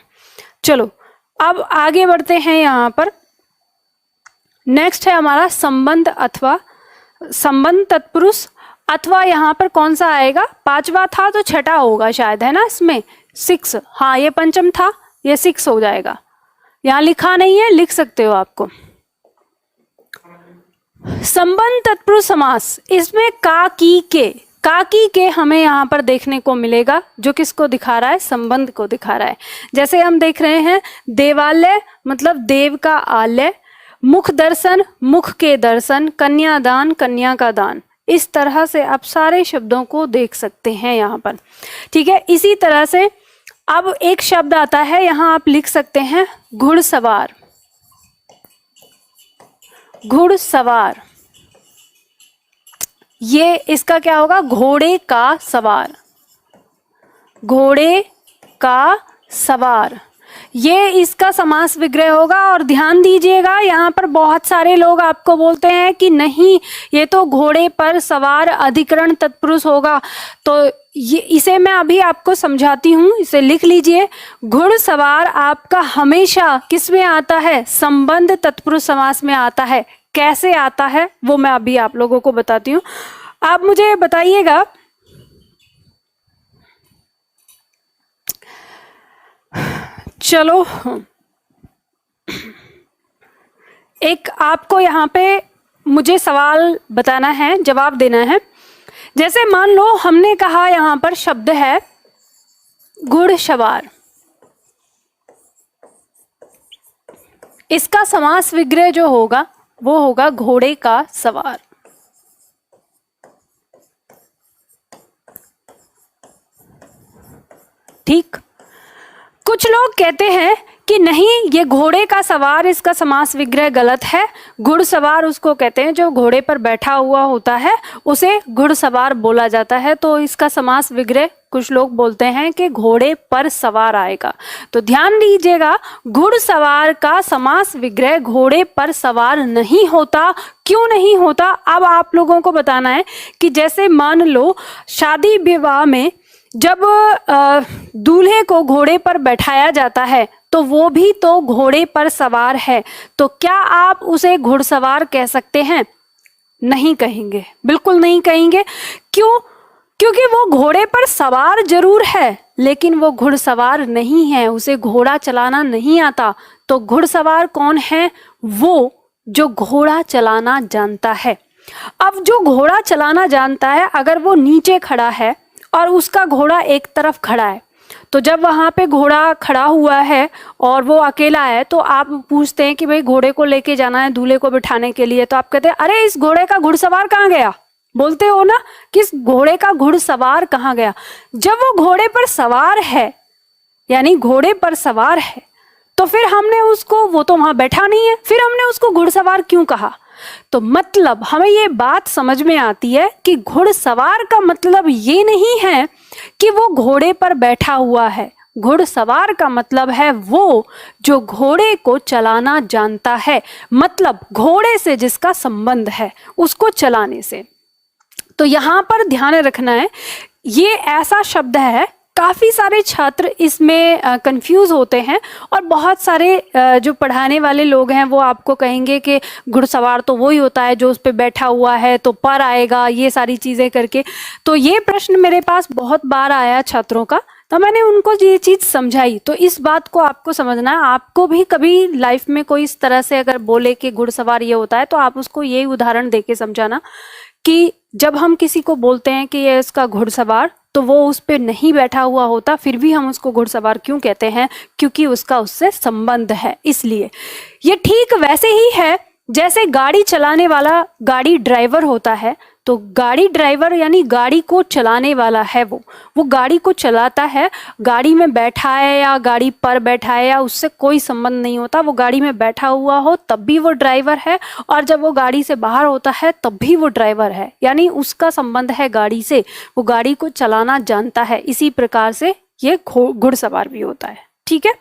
चलो अब आगे बढ़ते हैं। यहाँ पर नेक्स्ट है हमारा संबंध अथवा संबंध तत्पुरुष, अथवा यहाँ पर कौन सा आएगा, पांचवा था तो छठा होगा शायद, है ना इसमें 6, हाँ ये पंचम था, ये 6 हो जाएगा। यहाँ लिखा नहीं है, लिख सकते हो आपको। संबंध तत्पुरुष समास, इसमें का की के हमें यहाँ पर देखने को मिलेगा, जो किसको दिखा रहा है, संबंध को दिखा रहा है। जैसे हम देख रहे हैं देवालय मतलब देव का आलय, मुख दर्शन मुख के दर्शन, कन्यादान कन्या का दान, इस तरह से आप सारे शब्दों को देख सकते हैं यहाँ पर। ठीक है, इसी तरह से अब एक शब्द आता है, यहाँ आप लिख सकते हैं घुड़सवार। घुड़सवार, ये इसका क्या होगा, घोड़े का सवार। घोड़े का सवार, ये इसका समास विग्रह होगा। और ध्यान दीजिएगा, यहाँ पर बहुत सारे लोग आपको बोलते हैं कि नहीं ये तो घोड़े पर सवार अधिकरण तत्पुरुष होगा, तो ये इसे मैं अभी आपको समझाती हूँ, इसे लिख लीजिए। घुड़सवार आपका हमेशा किस में आता है, संबंध तत्पुरुष समास में आता है। कैसे आता है वो मैं अभी आप लोगों को बताती हूँ। आप मुझे बताइएगा, चलो एक आपको यहाँ पे मुझे सवाल बताना है, जवाब देना है। जैसे मान लो हमने कहा यहाँ पर शब्द है घुड़सवार, इसका समास विग्रह जो होगा वो होगा घोड़े का सवार। ठीक, कुछ लोग कहते हैं कि नहीं ये घोड़े का सवार, इसका समास विग्रह गलत है। घुड़सवार उसको कहते हैं जो घोड़े पर बैठा हुआ होता है, उसे घुड़सवार बोला जाता है। तो इसका समास विग्रह कुछ लोग बोलते हैं कि घोड़े पर सवार आएगा। तो ध्यान दीजिएगा, घुड़सवार का समास विग्रह घोड़े पर सवार नहीं होता। क्यों नहीं होता, अब आप लोगों को बताना है कि जैसे मान लो शादी विवाह में जब दूल्हे को घोड़े पर बैठाया जाता है तो वो भी तो घोड़े पर सवार है, तो क्या आप उसे घुड़सवार कह सकते हैं? नहीं कहेंगे, बिल्कुल नहीं कहेंगे। क्यों? क्योंकि वो घोड़े पर सवार जरूर है लेकिन वो घुड़सवार नहीं है, उसे घोड़ा चलाना नहीं आता। तो घुड़सवार कौन है? वो जो घोड़ा चलाना जानता है। अब जो घोड़ा चलाना जानता है, अगर वो नीचे खड़ा है और उसका घोड़ा एक तरफ खड़ा है, तो जब वहां पे घोड़ा खड़ा हुआ है और वो अकेला है, तो आप पूछते हैं कि भाई घोड़े को लेके जाना है दूल्हे को बिठाने के लिए, तो आप कहते हैं अरे इस घोड़े का घुड़सवार कहाँ गया? बोलते हो ना कि इस घोड़े का घुड़सवार कहाँ गया? जब वो घोड़े पर सवार है, यानी घोड़े पर सवार है, तो फिर हमने उसको, वो तो वहां बैठा नहीं है, फिर हमने उसको घुड़सवार क्यों कहा? तो मतलब हमें ये बात समझ में आती है कि घुड़सवार का मतलब ये नहीं है कि वो घोड़े पर बैठा हुआ है। घुड़सवार का मतलब है वो जो घोड़े को चलाना जानता है, मतलब घोड़े से जिसका संबंध है उसको चलाने से। तो यहाँ पर ध्यान रखना है, ये ऐसा शब्द है, काफ़ी सारे छात्र इसमें कंफ्यूज होते हैं और बहुत सारे जो पढ़ाने वाले लोग हैं वो आपको कहेंगे कि घुड़सवार तो वही होता है जो उस पर बैठा हुआ है, तो पर आएगा, ये सारी चीज़ें करके। तो ये प्रश्न मेरे पास बहुत बार आया छात्रों का, तो मैंने उनको ये चीज़ समझाई। तो इस बात को आपको समझना है, आपको भी कभी लाइफ में कोई इस तरह से अगर बोले कि घुड़सवार ये होता है, तो आप उसको यही उदाहरण दे के समझाना कि जब हम किसी को बोलते हैं कि ये इसका घुड़सवार, तो वो उस पर नहीं बैठा हुआ होता, फिर भी हम उसको घुड़सवार क्यों कहते हैं? क्योंकि उसका उससे संबंध है, इसलिए। ये ठीक वैसे ही है जैसे गाड़ी चलाने वाला गाड़ी ड्राइवर होता है, तो गाड़ी ड्राइवर यानी गाड़ी को चलाने वाला है, वो गाड़ी को चलाता है। गाड़ी में बैठा है या गाड़ी पर बैठा है या उससे कोई संबंध नहीं होता, वो गाड़ी में बैठा हुआ हो तब भी वो ड्राइवर है, और जब वो गाड़ी से बाहर होता है तब भी वो ड्राइवर है, यानी उसका संबंध है गाड़ी से, वो गाड़ी को चलाना जानता है। इसी प्रकार से ये घुड़सवार भी होता है। ठीक है,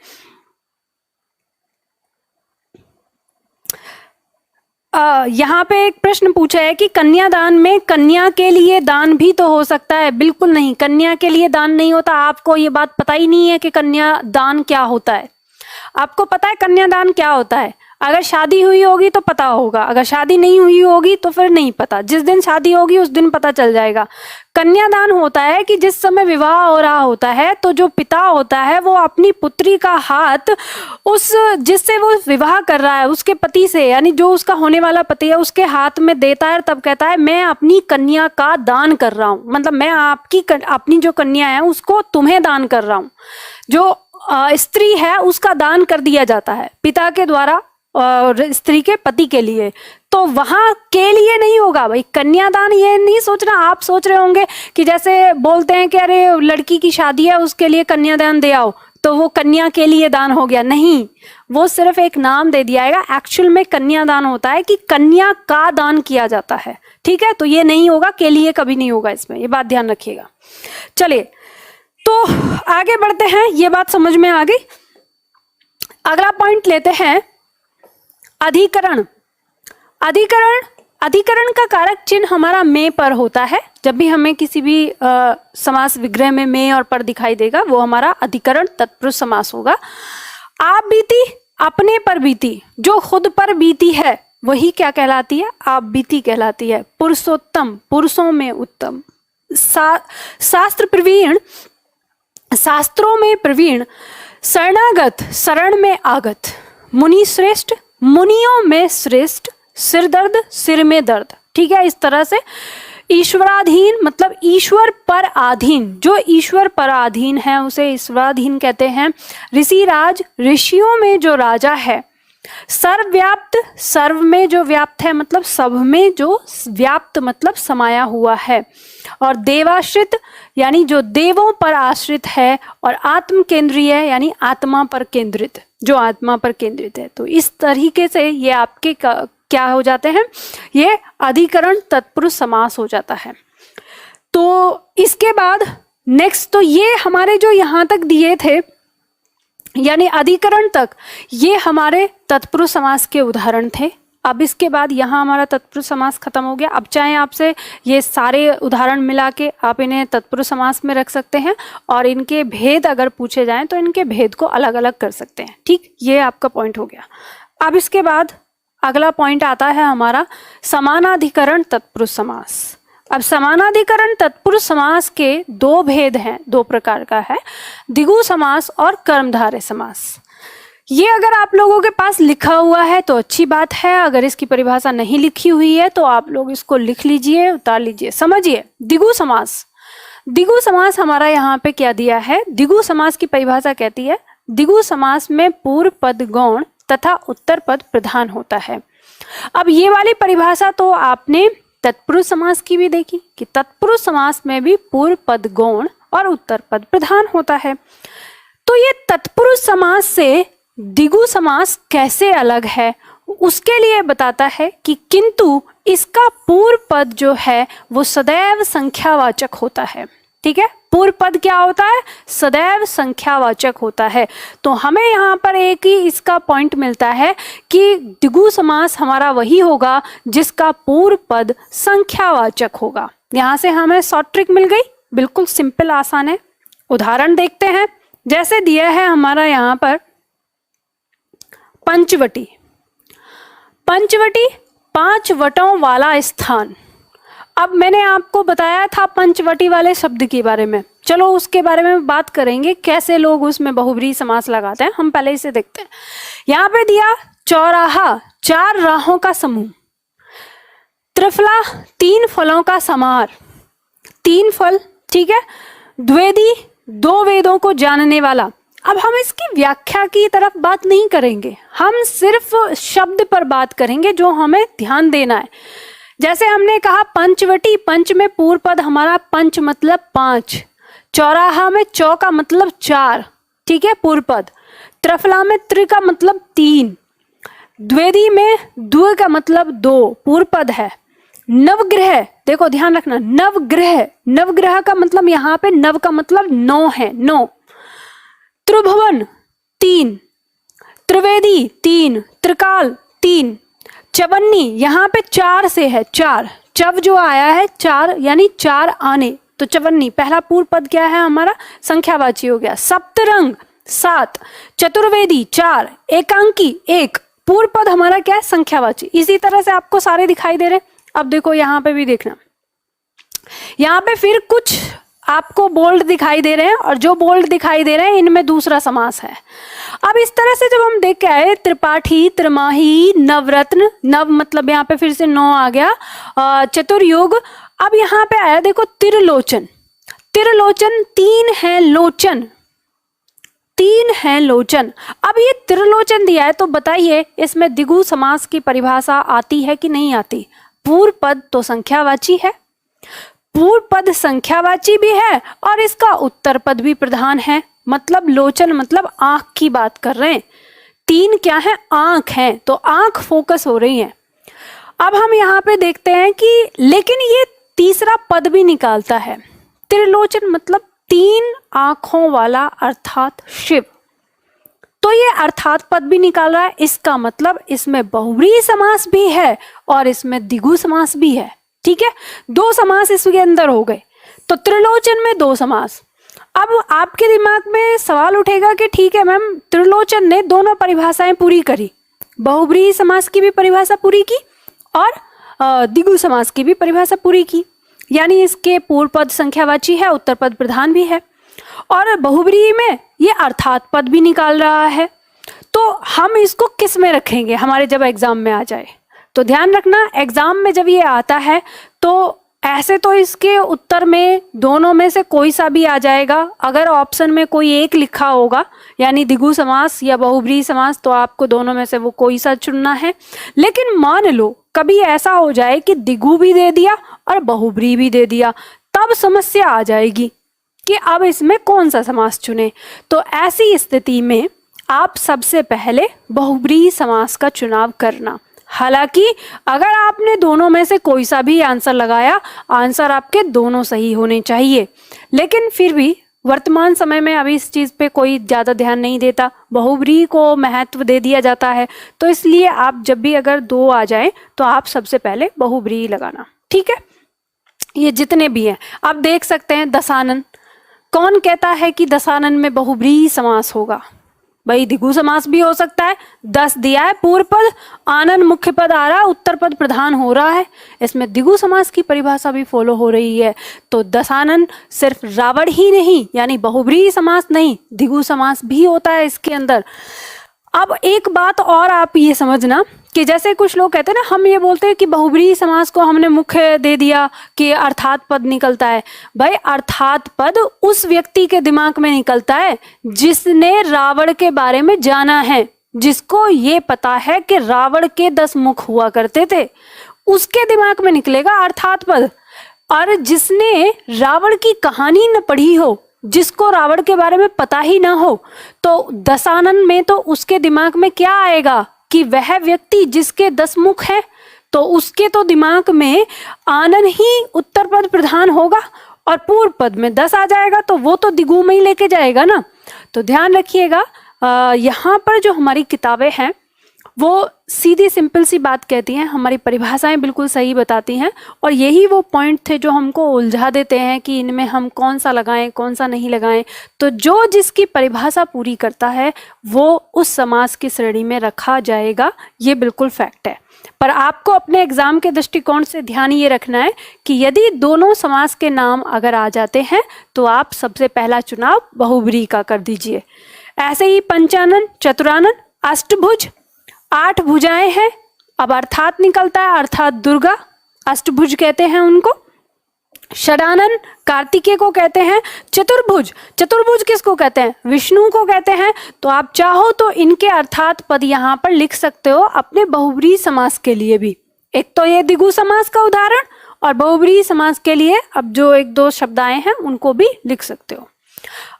यहाँ पे एक प्रश्न पूछा है कि कन्यादान में कन्या के लिए दान भी तो हो सकता है। बिल्कुल नहीं, कन्या के लिए दान नहीं होता। आपको ये बात पता ही नहीं है कि कन्यादान क्या होता है। आपको पता है कन्यादान क्या होता है? अगर शादी हुई होगी तो पता होगा, अगर शादी नहीं हुई होगी तो फिर नहीं पता। जिस दिन शादी होगी उस दिन पता चल जाएगा। कन्यादान होता है कि जिस समय विवाह हो रहा होता है तो जो पिता होता है वो अपनी पुत्री का हाथ उस जिससे वो विवाह कर रहा है उसके पति से, यानी जो उसका होने वाला पति है उसके हाथ में देता है, तब कहता है मैं अपनी कन्या का दान कर रहा हूँ, मतलब मैं आपकी अपनी जो कन्या है उसको तुम्हें दान कर रहा हूँ। जो स्त्री है उसका दान कर दिया जाता है पिता के द्वारा और स्त्री के पति के लिए। तो वहां के लिए नहीं होगा भाई कन्यादान। ये नहीं सोचना, आप सोच रहे होंगे कि जैसे बोलते हैं कि अरे लड़की की शादी है उसके लिए कन्यादान दे आओ तो वो कन्या के लिए दान हो गया, नहीं, वो सिर्फ एक नाम दे दिया जाएगा। एक्चुअल में कन्यादान होता है कि कन्या का दान किया जाता है, ठीक है। तो ये नहीं होगा, के लिए कभी नहीं होगा इसमें, ये बात ध्यान रखिएगा। चलिए तो आगे बढ़ते हैं, ये बात समझ में आ गई। अगला पॉइंट लेते हैं अधिकरण। अधिकरण का कारक चिन्ह हमारा में पर होता है। जब भी हमें किसी भी समास विग्रह में में और पर दिखाई देगा वो हमारा अधिकरण तत्पुरुष समास होगा। आप बीती, अपने पर बीती, जो खुद पर बीती है वही क्या कहलाती है? आप बीती कहलाती है। पुरुषोत्तम, पुरुषों में उत्तम। शास्त्र प्रवीण, शास्त्रों में प्रवीण। शरणागत, शरण में आगत। मुनि श्रेष्ठ, मुनियों में श्रेष्ठ। सिर दर्द, सिर में दर्द, ठीक है। इस तरह से ईश्वराधीन मतलब ईश्वर पर आधीन, जो ईश्वर पर आधीन है उसे ईश्वराधीन कहते हैं। ऋषिराज, ऋषियों में जो राजा है। सर्वव्याप्त, सर्व में जो व्याप्त है मतलब सब में जो व्याप्त मतलब समाया हुआ है। और देवाश्रित यानी जो देवों पर आश्रित है। और आत्म केंद्रीय यानी आत्मा पर केंद्रित, जो आत्मा पर केंद्रित है। तो इस तरीके से ये आपके क्या हो जाते हैं? ये अधिकरण तत्पुरुष समास हो जाता है। तो इसके बाद नेक्स्ट, तो ये हमारे जो यहाँ तक दिए थे यानी अधिकरण तक, ये हमारे तत्पुरुष समास के उदाहरण थे। अब इसके बाद यहाँ हमारा तत्पुरुष समास खत्म हो गया। अब चाहे आपसे ये सारे उदाहरण मिला के आप इन्हें तत्पुरुष समास में रख सकते हैं और इनके भेद अगर पूछे जाएं तो इनके भेद को अलग अलग कर सकते हैं, ठीक। ये आपका पॉइंट हो गया। अब इसके बाद अगला पॉइंट आता है हमारा समानाधिकरण तत्पुरुष समास। अब समानाधिकरण तत्पुरुष समास के दो भेद हैं, दो प्रकार का है, द्विगु समास और कर्मधारय समास। ये अगर आप लोगों के पास लिखा हुआ है तो अच्छी बात है, अगर इसकी परिभाषा नहीं लिखी हुई है तो आप लोग इसको लिख लीजिए, उतार लीजिए। समझिए, द्विगु समास। द्विगु समास हमारा यहाँ पे क्या दिया है? द्विगु समास की परिभाषा कहती है, द्विगु समास में पूर्व पद गौण तथा उत्तर पद प्रधान होता है। अब ये वाली परिभाषा तो आपने तत्पुरुष समास की भी देखी कि तत्पुरुष समास में भी पूर्व पद गौण और उत्तर पद प्रधान होता है। तो ये तत्पुरुष समास से द्विगु समास कैसे अलग है उसके लिए बताता है कि किंतु इसका पूर्व पद जो है वो सदैव संख्यावाचक होता है, ठीक है। पूर्व पद क्या होता है? सदैव संख्यावाचक होता है। तो हमें यहाँ पर एक ही इसका पॉइंट मिलता है कि द्विगु समास हमारा वही होगा जिसका पूर्व पद संख्यावाचक होगा। यहाँ से हमें शॉर्ट ट्रिक मिल गई, बिल्कुल सिंपल आसान है। उदाहरण देखते हैं, जैसे दिया है हमारा यहाँ पर पंचवटी। पंचवटी 5 वटों वाला स्थान। अब मैंने आपको बताया था पंचवटी वाले शब्द के बारे में, चलो उसके बारे में बात करेंगे, कैसे लोग उसमें बहुब्रीहि समास लगाते हैं। हम पहले इसे देखते हैं। यहाँ पे दिया चौराहा, 4 राहों का समूह। त्रिफला, 3 फलों का समार, 3 फल, ठीक है। द्विवेदी, 2 वेदों को जानने वाला। अब हम इसकी व्याख्या की तरफ बात नहीं करेंगे, हम सिर्फ शब्द पर बात करेंगे जो हमें ध्यान देना है। जैसे हमने कहा पंचवटी, पंच में पूर्व पद हमारा पंच मतलब 5, चौराहा में चौ का मतलब 4, ठीक है, पूर्व पद। त्रिफला में त्रि का मतलब 3, द्विवेदी में द्वि का मतलब 2, पूर्व पद है। नवग्रह, देखो ध्यान रखना, नवग्रह, नवग्रह का मतलब यहाँ पे नव का मतलब 9 है, 9। त्रिभुवन 3, त्रिवेदी 3, त्रिकाल 3, चवन्नी यहाँ पे 4 से है, 4, चव जो आया है 4 यानी 4 आने, तो चवन्नी पहला पूर्व पद क्या है हमारा? संख्यावाची हो गया। सप्तरंग 7, चतुर्वेदी 4, एकांकी 1, पूर्व पद हमारा क्या है, संख्यावाची। इसी तरह से आपको सारे दिखाई दे रहे हैं। अब देखो यहाँ पे भी देखना, यहाँ पे फिर कुछ आपको बोल्ड दिखाई दे रहे हैं, और जो बोल्ड दिखाई दे रहे हैं इनमें दूसरा समास है। अब इस तरह से जब हम देख के आए, त्रिपाठी, त्रिमाही, नवरत्न, नव मतलब यहाँ पे फिर से 9 आ गया, चतुर्युग। अब यहाँ पे आया देखो त्रिलोचन। त्रिलोचन, 3 है लोचन, 3 है लोचन। अब ये त्रिलोचन दिया है, तो बताइए इसमें द्विगु समास की परिभाषा आती है कि नहीं आती? पूर्व पद तो संख्यावाची है, पूर्व पद संख्यावाची भी है, और इसका उत्तर पद भी प्रधान है। मतलब लोचन मतलब आंख की बात कर रहे हैं। 3 क्या है, आंख है, तो आंख फोकस हो रही है। अब हम यहाँ पे देखते हैं कि लेकिन ये तीसरा पद भी निकालता है। त्रिलोचन मतलब 3 आंखों वाला अर्थात शिव, तो ये अर्थात पद भी निकाल रहा है। इसका मतलब इसमें बहुव्रीहि समास भी है और इसमें द्विगु समास भी है। ठीक है, 2 समास इसके अंदर हो गए, तो त्रिलोचन में 2 समास। अब आपके दिमाग में सवाल उठेगा कि ठीक है मैम, त्रिलोचन ने दोनों परिभाषाएं पूरी करी, बहुव्रीहि समास की भी परिभाषा पूरी की और द्विगु समास की भी परिभाषा पूरी की, यानी इसके पूर्व पद संख्यावाची है, उत्तर पद प्रधान भी है, और बहुव्रीहि में ये अर्थात पद भी निकाल रहा है। तो हम इसको किस में रखेंगे हमारे जब एग्जाम में आ जाए? तो ध्यान रखना, एग्जाम में जब ये आता है तो ऐसे तो इसके उत्तर में दोनों में से कोई सा भी आ जाएगा। अगर ऑप्शन में कोई एक लिखा होगा यानी द्विगु समास या बहुव्रीहि समास, तो आपको दोनों में से वो कोई सा चुनना है। लेकिन मान लो कभी ऐसा हो जाए कि द्विगु भी दे दिया और बहुव्रीहि भी दे दिया, तब समस्या आ जाएगी कि अब इसमें कौन सा समास चुने। तो ऐसी स्थिति में आप सबसे पहले बहुव्रीहि समास का चुनाव करना। हालांकि अगर आपने दोनों में से कोई सा भी आंसर लगाया, आंसर आपके दोनों सही होने चाहिए, लेकिन फिर भी वर्तमान समय में अभी इस चीज़ पे कोई ज़्यादा ध्यान नहीं देता, बहुव्रीहि को महत्व दे दिया जाता है। तो इसलिए आप जब भी अगर 2 आ जाए तो आप सबसे पहले बहुव्रीहि लगाना। ठीक है, ये जितने भी हैं आप देख सकते हैं। दशानन, कौन कहता है कि दशानन में बहुव्रीहि समास होगा? भाई द्विगु समास भी हो सकता है। 10 दिया है पूर्व पद, आनन मुख्य पद आ रहा है, उत्तर पद प्रधान हो रहा है, इसमें द्विगु समास की परिभाषा भी फॉलो हो रही है। तो दशानन सिर्फ रावण ही नहीं, यानी बहुव्रीहि समास नहीं, द्विगु समास भी होता है इसके अंदर। अब एक बात और आप ये समझना कि जैसे कुछ लोग कहते हैं ना, हम ये बोलते हैं कि बहुव्रीहि समास को हमने मुख्य दे दिया कि अर्थात पद निकलता है। भाई अर्थात पद उस व्यक्ति के दिमाग में निकलता है जिसने रावण के बारे में जाना है, जिसको ये पता है कि रावण के 10 मुख हुआ करते थे, उसके दिमाग में निकलेगा अर्थात पद। और जिसने रावण की कहानी न पढ़ी हो, जिसको रावण के बारे में पता ही ना हो, तो दशानन में तो उसके दिमाग में क्या आएगा कि वह व्यक्ति जिसके 10 मुख हैं, तो उसके तो दिमाग में आनन ही उत्तर पद प्रधान होगा और पूर्व पद में 10 आ जाएगा, तो वो तो द्विगु में ही लेके जाएगा ना। तो ध्यान रखिएगा, यहाँ पर जो हमारी किताबें हैं वो सीधी सिंपल सी बात कहती हैं, हमारी परिभाषाएं बिल्कुल सही बताती हैं, और यही वो पॉइंट थे जो हमको उलझा देते हैं कि इनमें हम कौन सा लगाएं कौन सा नहीं लगाएं। तो जो जिसकी परिभाषा पूरी करता है वो उस समास की श्रेणी में रखा जाएगा, ये बिल्कुल फैक्ट है। पर आपको अपने एग्जाम के दृष्टिकोण से ध्यान ये रखना है कि यदि दोनों समास के नाम अगर आ जाते हैं तो आप सबसे पहला चुनाव बहुव्रीहि का कर दीजिए। ऐसे ही पंचानन, चतुरानन, अष्टभुज, 8 भुजाएं हैं। अब अर्थात निकलता है, अर्थात दुर्गा, अष्टभुज कहते हैं उनको। षडानन कार्तिकेय को कहते हैं। चतुर्भुज, चतुर्भुज किसको कहते हैं? विष्णु को कहते हैं। तो आप चाहो तो इनके अर्थात पद यहाँ पर लिख सकते हो अपने बहुव्रीहि समास के लिए भी। एक तो ये द्विगु समास का उदाहरण, और बहुव्रीहि समास के लिए अब जो 1-2 शब्द आए हैं उनको भी लिख सकते हो।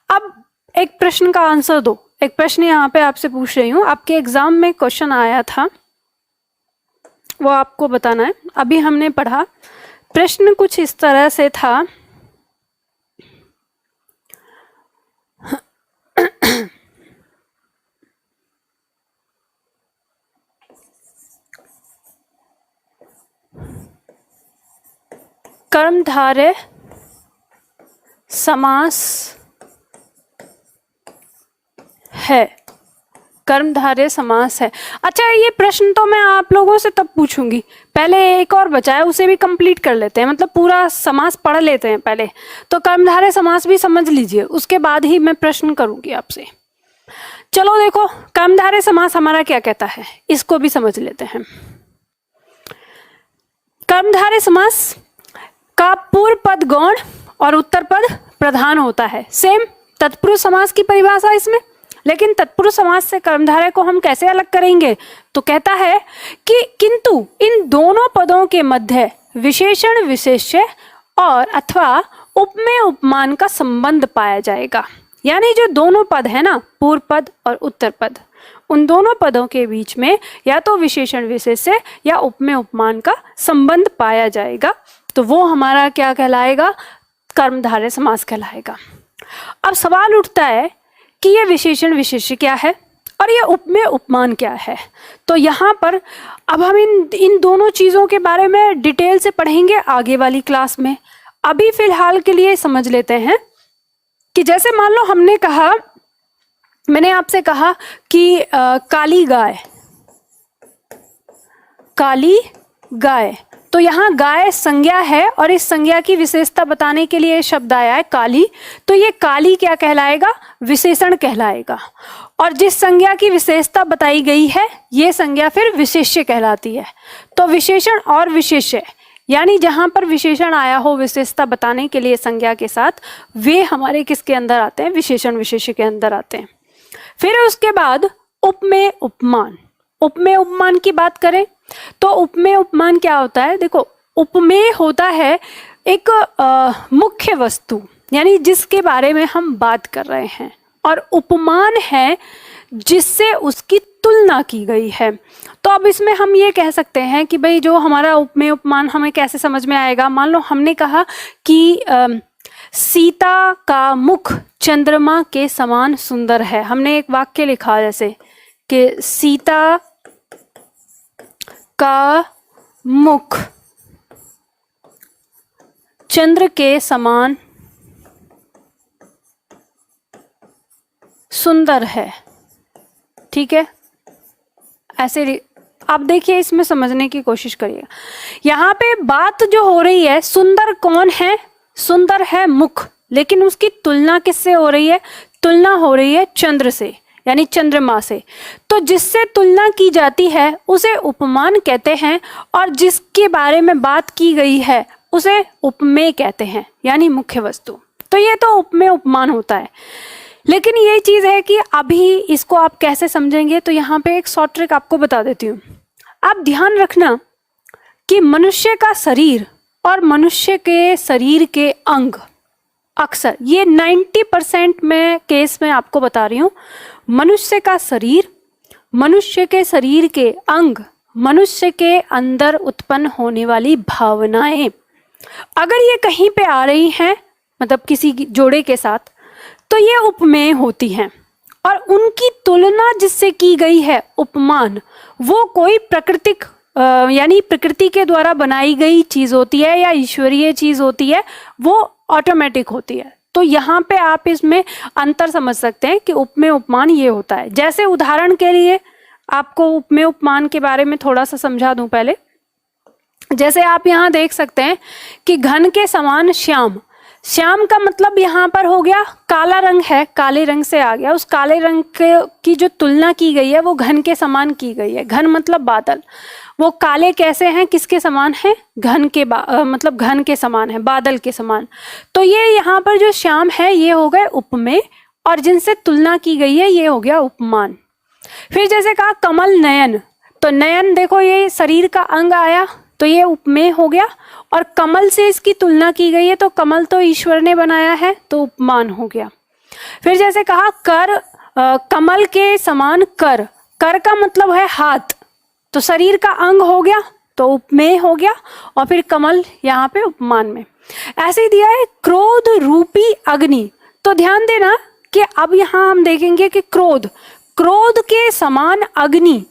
अब एक प्रश्न का आंसर दो। एक प्रश्न यहाँ पे आपसे पूछ रही हूँ, आपके एग्जाम में क्वेश्चन आया था, वो आपको बताना है। अभी हमने पढ़ा, प्रश्न कुछ इस तरह से था, कर्मधारय समास है कर्मधारय समास है। अच्छा, ये प्रश्न तो मैं आप लोगों से तब पूछूंगी, पहले एक और बचा है, उसे भी कंप्लीट कर लेते हैं, मतलब पूरा समास पढ़ लेते हैं पहले। तो कर्मधारय समास भी समझ लीजिए, उसके बाद ही मैं प्रश्न करूंगी आपसे। चलो देखो, कर्मधारय समास हमारा क्या कहता है, इसको भी समझ लेते हैं। कर्मधारय समास का पूर्व पद गौण और उत्तर पद प्रधान होता है। सेम तत्पुरुष समास की परिभाषा इसमें, लेकिन तत्पुरुष समास से कर्मधारय को हम कैसे अलग करेंगे? तो कहता है कि किंतु इन दोनों पदों के मध्य विशेषण विशेष्य और अथवा उपमेय उपमान का संबंध पाया जाएगा। यानी जो दोनों पद है ना, पूर्व पद और उत्तर पद, उन दोनों पदों के बीच में या तो विशेषण विशेष्य या उपमेय उपमान का संबंध पाया जाएगा, तो वो हमारा क्या कहलाएगा? कर्मधारय समास कहलाएगा। अब सवाल उठता है कि ये विशेषण विशेष्य क्या है और ये उपमेय उपमान क्या है। तो यहाँ पर अब हम इन दोनों चीज़ों के बारे में डिटेल से पढ़ेंगे आगे वाली क्लास में। अभी फिलहाल के लिए समझ लेते हैं कि जैसे मान लो हमने कहा, मैंने आपसे कहा कि काली गाय, काली गाय, तो यहाँ गाय संज्ञा है और इस संज्ञा की विशेषता बताने के लिए शब्द आया है काली, तो ये काली क्या कहलाएगा? विशेषण कहलाएगा। और जिस संज्ञा की विशेषता बताई गई है ये संज्ञा फिर विशेष्य कहलाती है। तो विशेषण और विशेष्य, यानी जहां पर विशेषण आया हो विशेषता बताने के लिए संज्ञा के साथ, वे हमारे किसके अंदर आते हैं? विशेषण विशेष्य के अंदर आते हैं। फिर उसके बाद उपमेय उपमान। उपमेय उपमान की बात करें तो उपमेय उपमान क्या होता है? देखो, उपमेय होता है एक मुख्य वस्तु, यानी जिसके बारे में हम बात कर रहे हैं, और उपमान है जिससे उसकी तुलना की गई है। तो अब इसमें हम ये कह सकते हैं कि भाई जो हमारा उपमेय उपमान हमें कैसे समझ में आएगा? मान लो हमने कहा कि सीता का मुख चंद्रमा के समान सुंदर है। हमने एक वाक्य लिखा जैसे कि सीता का मुख चंद्र के समान सुंदर है। ठीक है, ऐसे आप देखिए, इसमें समझने की कोशिश करिए। यहाँ पे बात जो हो रही है, सुंदर कौन है? सुंदर है मुख, लेकिन उसकी तुलना किससे हो रही है? तुलना हो रही है चंद्र से, यानी चंद्रमा से। तो जिससे तुलना की जाती है उसे उपमान कहते हैं, और जिसके बारे में बात की गई है उसे उपमेय कहते हैं, यानी मुख्य वस्तु। तो ये तो उपमेय उपमान होता है। लेकिन ये चीज़ है कि अभी इसको आप कैसे समझेंगे, तो यहाँ पे एक शॉर्ट ट्रिक आपको बता देती हूँ। आप ध्यान रखना कि मनुष्य का शरीर और मनुष्य के शरीर के अंग, अक्सर ये 90% में केस में आपको बता रही हूँ, मनुष्य का शरीर, मनुष्य के शरीर के अंग, मनुष्य के अंदर उत्पन्न होने वाली भावनाएं, अगर ये कहीं पे आ रही हैं, मतलब किसी जोड़े के साथ, तो ये उपमेय होती हैं। और उनकी तुलना जिससे की गई है, उपमान, वो कोई प्राकृतिक यानी प्रकृति के द्वारा बनाई गई चीज होती है या ईश्वरीय चीज होती है, वो ऑटोमेटिक होती है। तो यहाँ पे आप इसमें अंतर समझ सकते हैं कि उपमेय उपमान ये होता है। जैसे उदाहरण के लिए आपको उपमेय उपमान के बारे में थोड़ा सा समझा दूं पहले। जैसे आप यहाँ देख सकते हैं कि घन के समान श्याम, श्याम का मतलब यहाँ पर हो गया काला रंग है, काले रंग से आ गया। उस काले रंग की जो तुलना की गई है वो घन के समान की गई है। घन मतलब बादल, वो काले कैसे हैं, किसके समान है? घन के मतलब घन के समान है, बादल के समान। तो ये यहाँ पर जो श्याम है ये हो गए उपमेय, और जिनसे तुलना की गई है ये हो गया उपमान। फिर जैसे कहा कमल नयन, तो नयन देखो ये शरीर का अंग आया, तो ये उपमेय हो गया, और कमल से इसकी तुलना की गई है, तो कमल तो ईश्वर ने बनाया है, तो उपमान हो गया। फिर जैसे कहा कर, कमल के समान कर, कर का मतलब है हाथ, तो शरीर का अंग हो गया, तो उपमेय हो गया, और फिर कमल यहाँ पे उपमान में। ऐसे ही दिया है क्रोध रूपी अग्नि, तो ध्यान देना कि अब यहाँ हम देखेंगे कि क्रोध, क्रोध के समान अग्नि,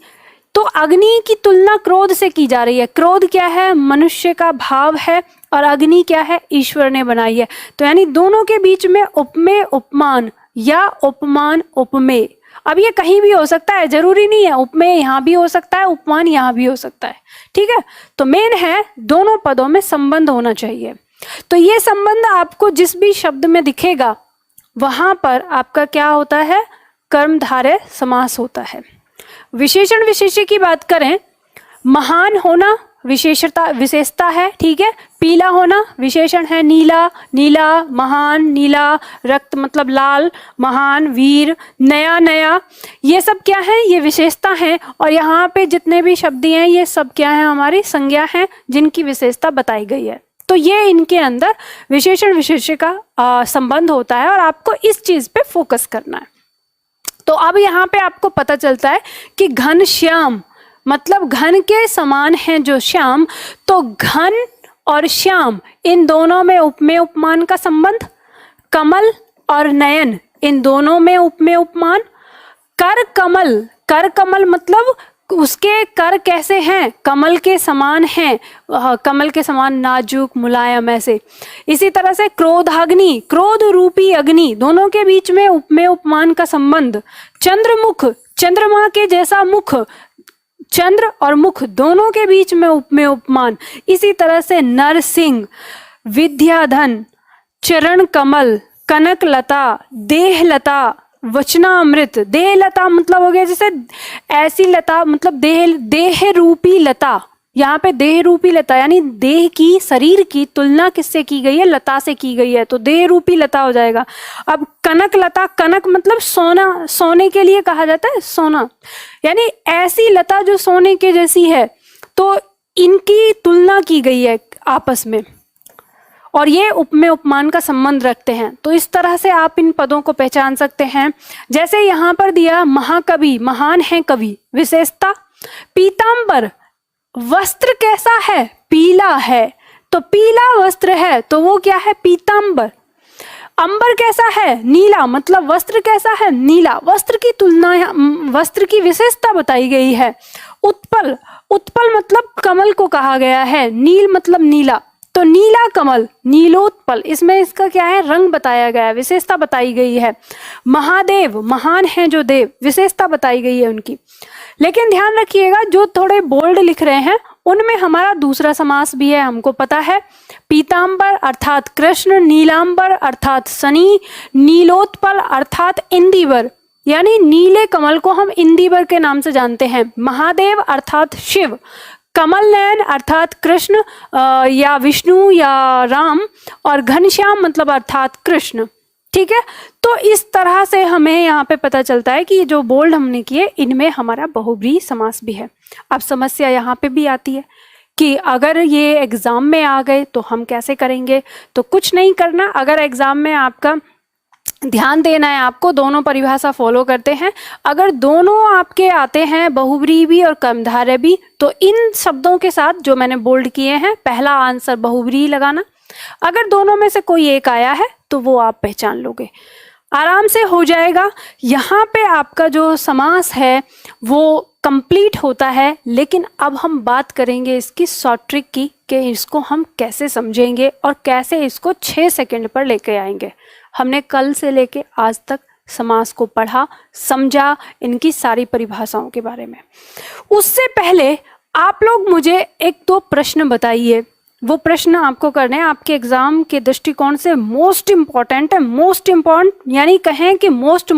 तो अग्नि की तुलना क्रोध से की जा रही है। क्रोध क्या है? मनुष्य का भाव है, और अग्नि क्या है? ईश्वर ने बनाई है। तो यानी दोनों के बीच में उपमेय उपमान या उपमान उपमेय। अब ये कहीं भी हो सकता है, जरूरी नहीं है, उपमेय यहाँ भी हो सकता है, उपमान यहाँ भी हो सकता है, ठीक है। तो मेन है दोनों पदों में संबंध होना चाहिए। तो ये संबंध आपको जिस भी शब्द में दिखेगा वहां पर आपका क्या होता है, कर्मधारय समास होता है। विशेषण विशेष्य की बात करें, महान होना विशेषता है, ठीक है। पीला होना विशेषण है, नीला, नीला महान, नीला रक्त मतलब लाल, महान वीर, नया नया, ये सब क्या है, ये विशेषता है। और यहाँ पे जितने भी शब्द हैं ये सब क्या है, हमारी संज्ञा है जिनकी विशेषता बताई गई है। तो ये इनके अंदर विशेषण विशेष्य का संबंध होता है और आपको इस चीज पे फोकस करना है। तो अब यहाँ पे आपको पता चलता है कि घन श्याम मतलब घन के समान है जो श्याम, तो घन और श्याम इन दोनों में उपमेय उपमान का संबंध। कमल और नयन इन दोनों में उपमेय उपमान। कर कमल मतलब उसके कर कैसे हैं, कमल के समान हैं, कमल के समान नाजुक मुलायम ऐसे। इसी तरह से क्रोधाग्नि, क्रोध रूपी अग्नि, दोनों के बीच में उपमेय उपमान का संबंध। चंद्रमुख, चंद्रमा के जैसा मुख, चंद्र और मुख दोनों के बीच में उपमेय उपमान। इसी तरह से नरसिंह, विद्याधन, चरण कमल, कनक लता, देह लता, वचनामृत। देह लता मतलब हो गया जैसे ऐसी लता मतलब देह रूपी लता। यहाँ पे देह रूपी लता यानी देह की, शरीर की तुलना किससे की गई है, लता से की गई है, तो देह रूपी लता हो जाएगा। अब कनक लता, कनक मतलब सोना, सोने के लिए कहा जाता है सोना, यानी ऐसी लता जो सोने के जैसी है, तो इनकी तुलना की गई है आपस में और ये उपमेय उपमान का संबंध रखते हैं। तो इस तरह से आप इन पदों को पहचान सकते हैं। जैसे यहाँ पर दिया महाकवि, महान है कवि, विशेषता। पीतांबर, वस्त्र कैसा है, पीला है, तो पीला वस्त्र है तो वो क्या है, पीतांबर। अंबर कैसा है, नीला, मतलब वस्त्र कैसा है, नीला, वस्त्र की तुलना, वस्त्र की विशेषता बताई गई है। उत्पल, उत्पल मतलब कमल को कहा गया है, नील मतलब नीला, तो नीला कमल, नीलोत्पल, इसमें इसका क्या है, रंग बताया गया है, विशेषता बताई गई है। महादेव, महान है जो देव, विशेषता बताई गई है उनकी। लेकिन ध्यान रखिएगा जो थोड़े बोल्ड लिख रहे हैं उनमें हमारा दूसरा समास भी है, हमको पता है। पीतांबर अर्थात कृष्ण, नीलांबर अर्थात शनि, नीलोत्पल अर्थात इंदिवर, यानी नीले कमल को हम इंदिवर के नाम से जानते हैं। महादेव अर्थात शिव, कमल नयन अर्थात कृष्ण या विष्णु या राम, और घनश्याम मतलब अर्थात कृष्ण, ठीक है। तो इस तरह से हमें यहाँ पे पता चलता है कि जो बोल्ड हमने किए इनमें हमारा बहुब्रीहि समास भी है। अब समस्या यहाँ पे भी आती है कि अगर ये एग्जाम में आ गए तो हम कैसे करेंगे। तो कुछ नहीं करना, अगर एग्जाम में आपका ध्यान देना है, आपको दोनों परिभाषा फॉलो करते हैं। अगर दोनों आपके आते हैं, बहुब्रीहि भी और कर्मधारय भी, तो इन शब्दों के साथ जो मैंने बोल्ड किए हैं पहला आंसर बहुब्रीहि लगाना। अगर दोनों में से कोई एक आया है तो वो आप पहचान लोगे, आराम से हो जाएगा। यहाँ पे आपका जो समास है वो कंप्लीट होता है। लेकिन अब हम बात करेंगे इसकी शॉर्ट ट्रिक की कि इसको हम कैसे समझेंगे और कैसे इसको 6 सेकंड पर लेके आएंगे। हमने कल से लेके आज तक समास को पढ़ा, समझा, इनकी सारी परिभाषाओं के बारे में। उससे पहले आप लोग मुझे 1-2 प्रश्न बताइए। वो प्रश्न आपको करने हैं, आपके एग्जाम के दृष्टिकोण से मोस्ट इम्पॉर्टेंट है। मोस्ट इम्पॉर्टेंट यानी कहें कि मोस्ट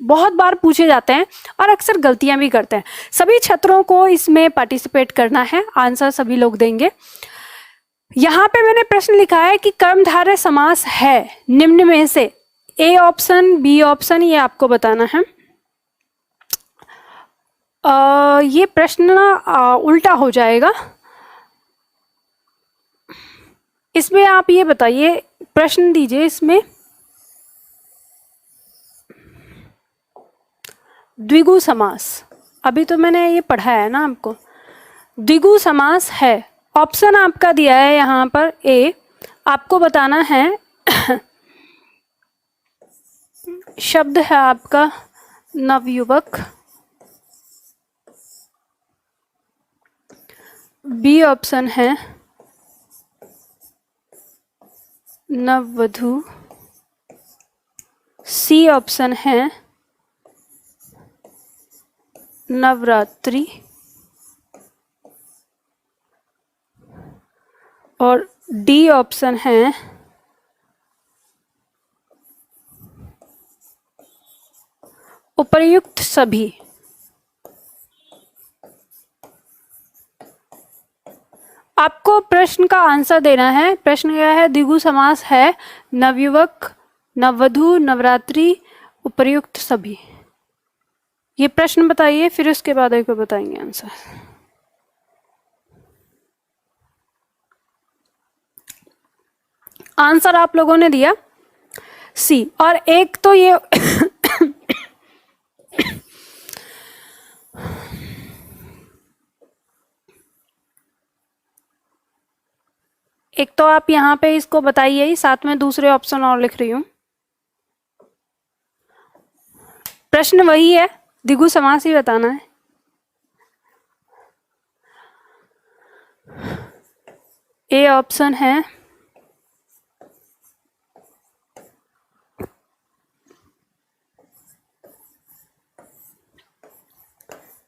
बहुत बार पूछे जाते हैं और अक्सर गलतियां भी करते हैं। सभी छात्रों को इसमें पार्टिसिपेट करना है, आंसर सभी लोग देंगे। यहाँ पे मैंने प्रश्न लिखा है कि कर्मधारय समास है निम्न में से ए ऑप्शन, बी ऑप्शन, ये आपको बताना है। ये प्रश्न उल्टा हो जाएगा, इसमें आप ये बताइए, प्रश्न दीजिए इसमें। द्विगु समास, अभी तो मैंने ये पढ़ा है ना आपको। द्विगु समास है, ऑप्शन आपका दिया है यहाँ पर ए, आपको बताना है शब्द है आपका नवयुवक, बी ऑप्शन है नववधू, सी ऑप्शन है नवरात्रि, और डी ऑप्शन है उपर्युक्त सभी। आपको प्रश्न का आंसर देना है। प्रश्न क्या है? द्विगु समास है नवयुवक, नववधु, नवरात्रि, उपर्युक्त सभी। ये प्रश्न बताइए, फिर उसके बाद एक बताएंगे आंसर। आंसर आप लोगों ने दिया सी, और एक तो ये एक तो आप यहाँ पे इसको बताइए ही, साथ में दूसरे ऑप्शन और लिख रही हूं। प्रश्न वही है, द्विगु समास ही बताना है। ए ऑप्शन है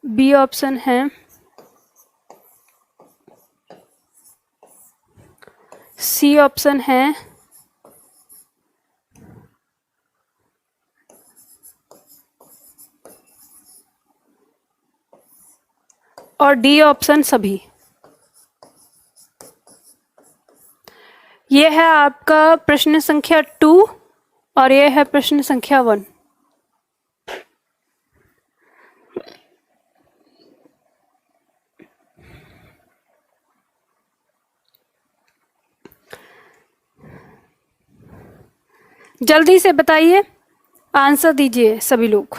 बी ऑप्शन है सी ऑप्शन है और डी ऑप्शन सभी। ये है आपका प्रश्न संख्या 2 और ये है प्रश्न संख्या 1। जल्दी से बताइए, आंसर दीजिए सभी लोग।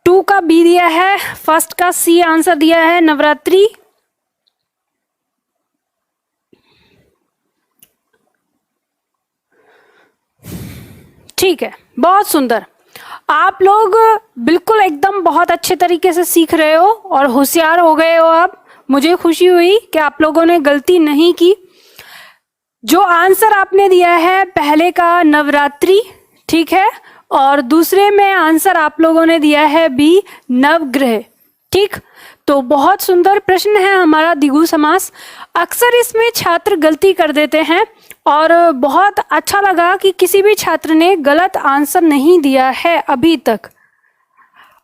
2 का बी दिया है, फर्स्ट का सी आंसर दिया है नवरात्रि। ठीक है, बहुत सुंदर। आप लोग बिल्कुल एकदम बहुत अच्छे तरीके से सीख रहे हो और होशियार हो गए हो। अब मुझे खुशी हुई कि आप लोगों ने गलती नहीं की। जो आंसर आपने दिया है पहले का नवरात्रि, ठीक है, और दूसरे में आंसर आप लोगों ने दिया है बी नवग्रह। ठीक, तो बहुत सुंदर प्रश्न है हमारा द्विगु समास। अक्सर इसमें छात्र गलती कर देते हैं और बहुत अच्छा लगा कि किसी भी छात्र ने गलत आंसर नहीं दिया है अभी तक,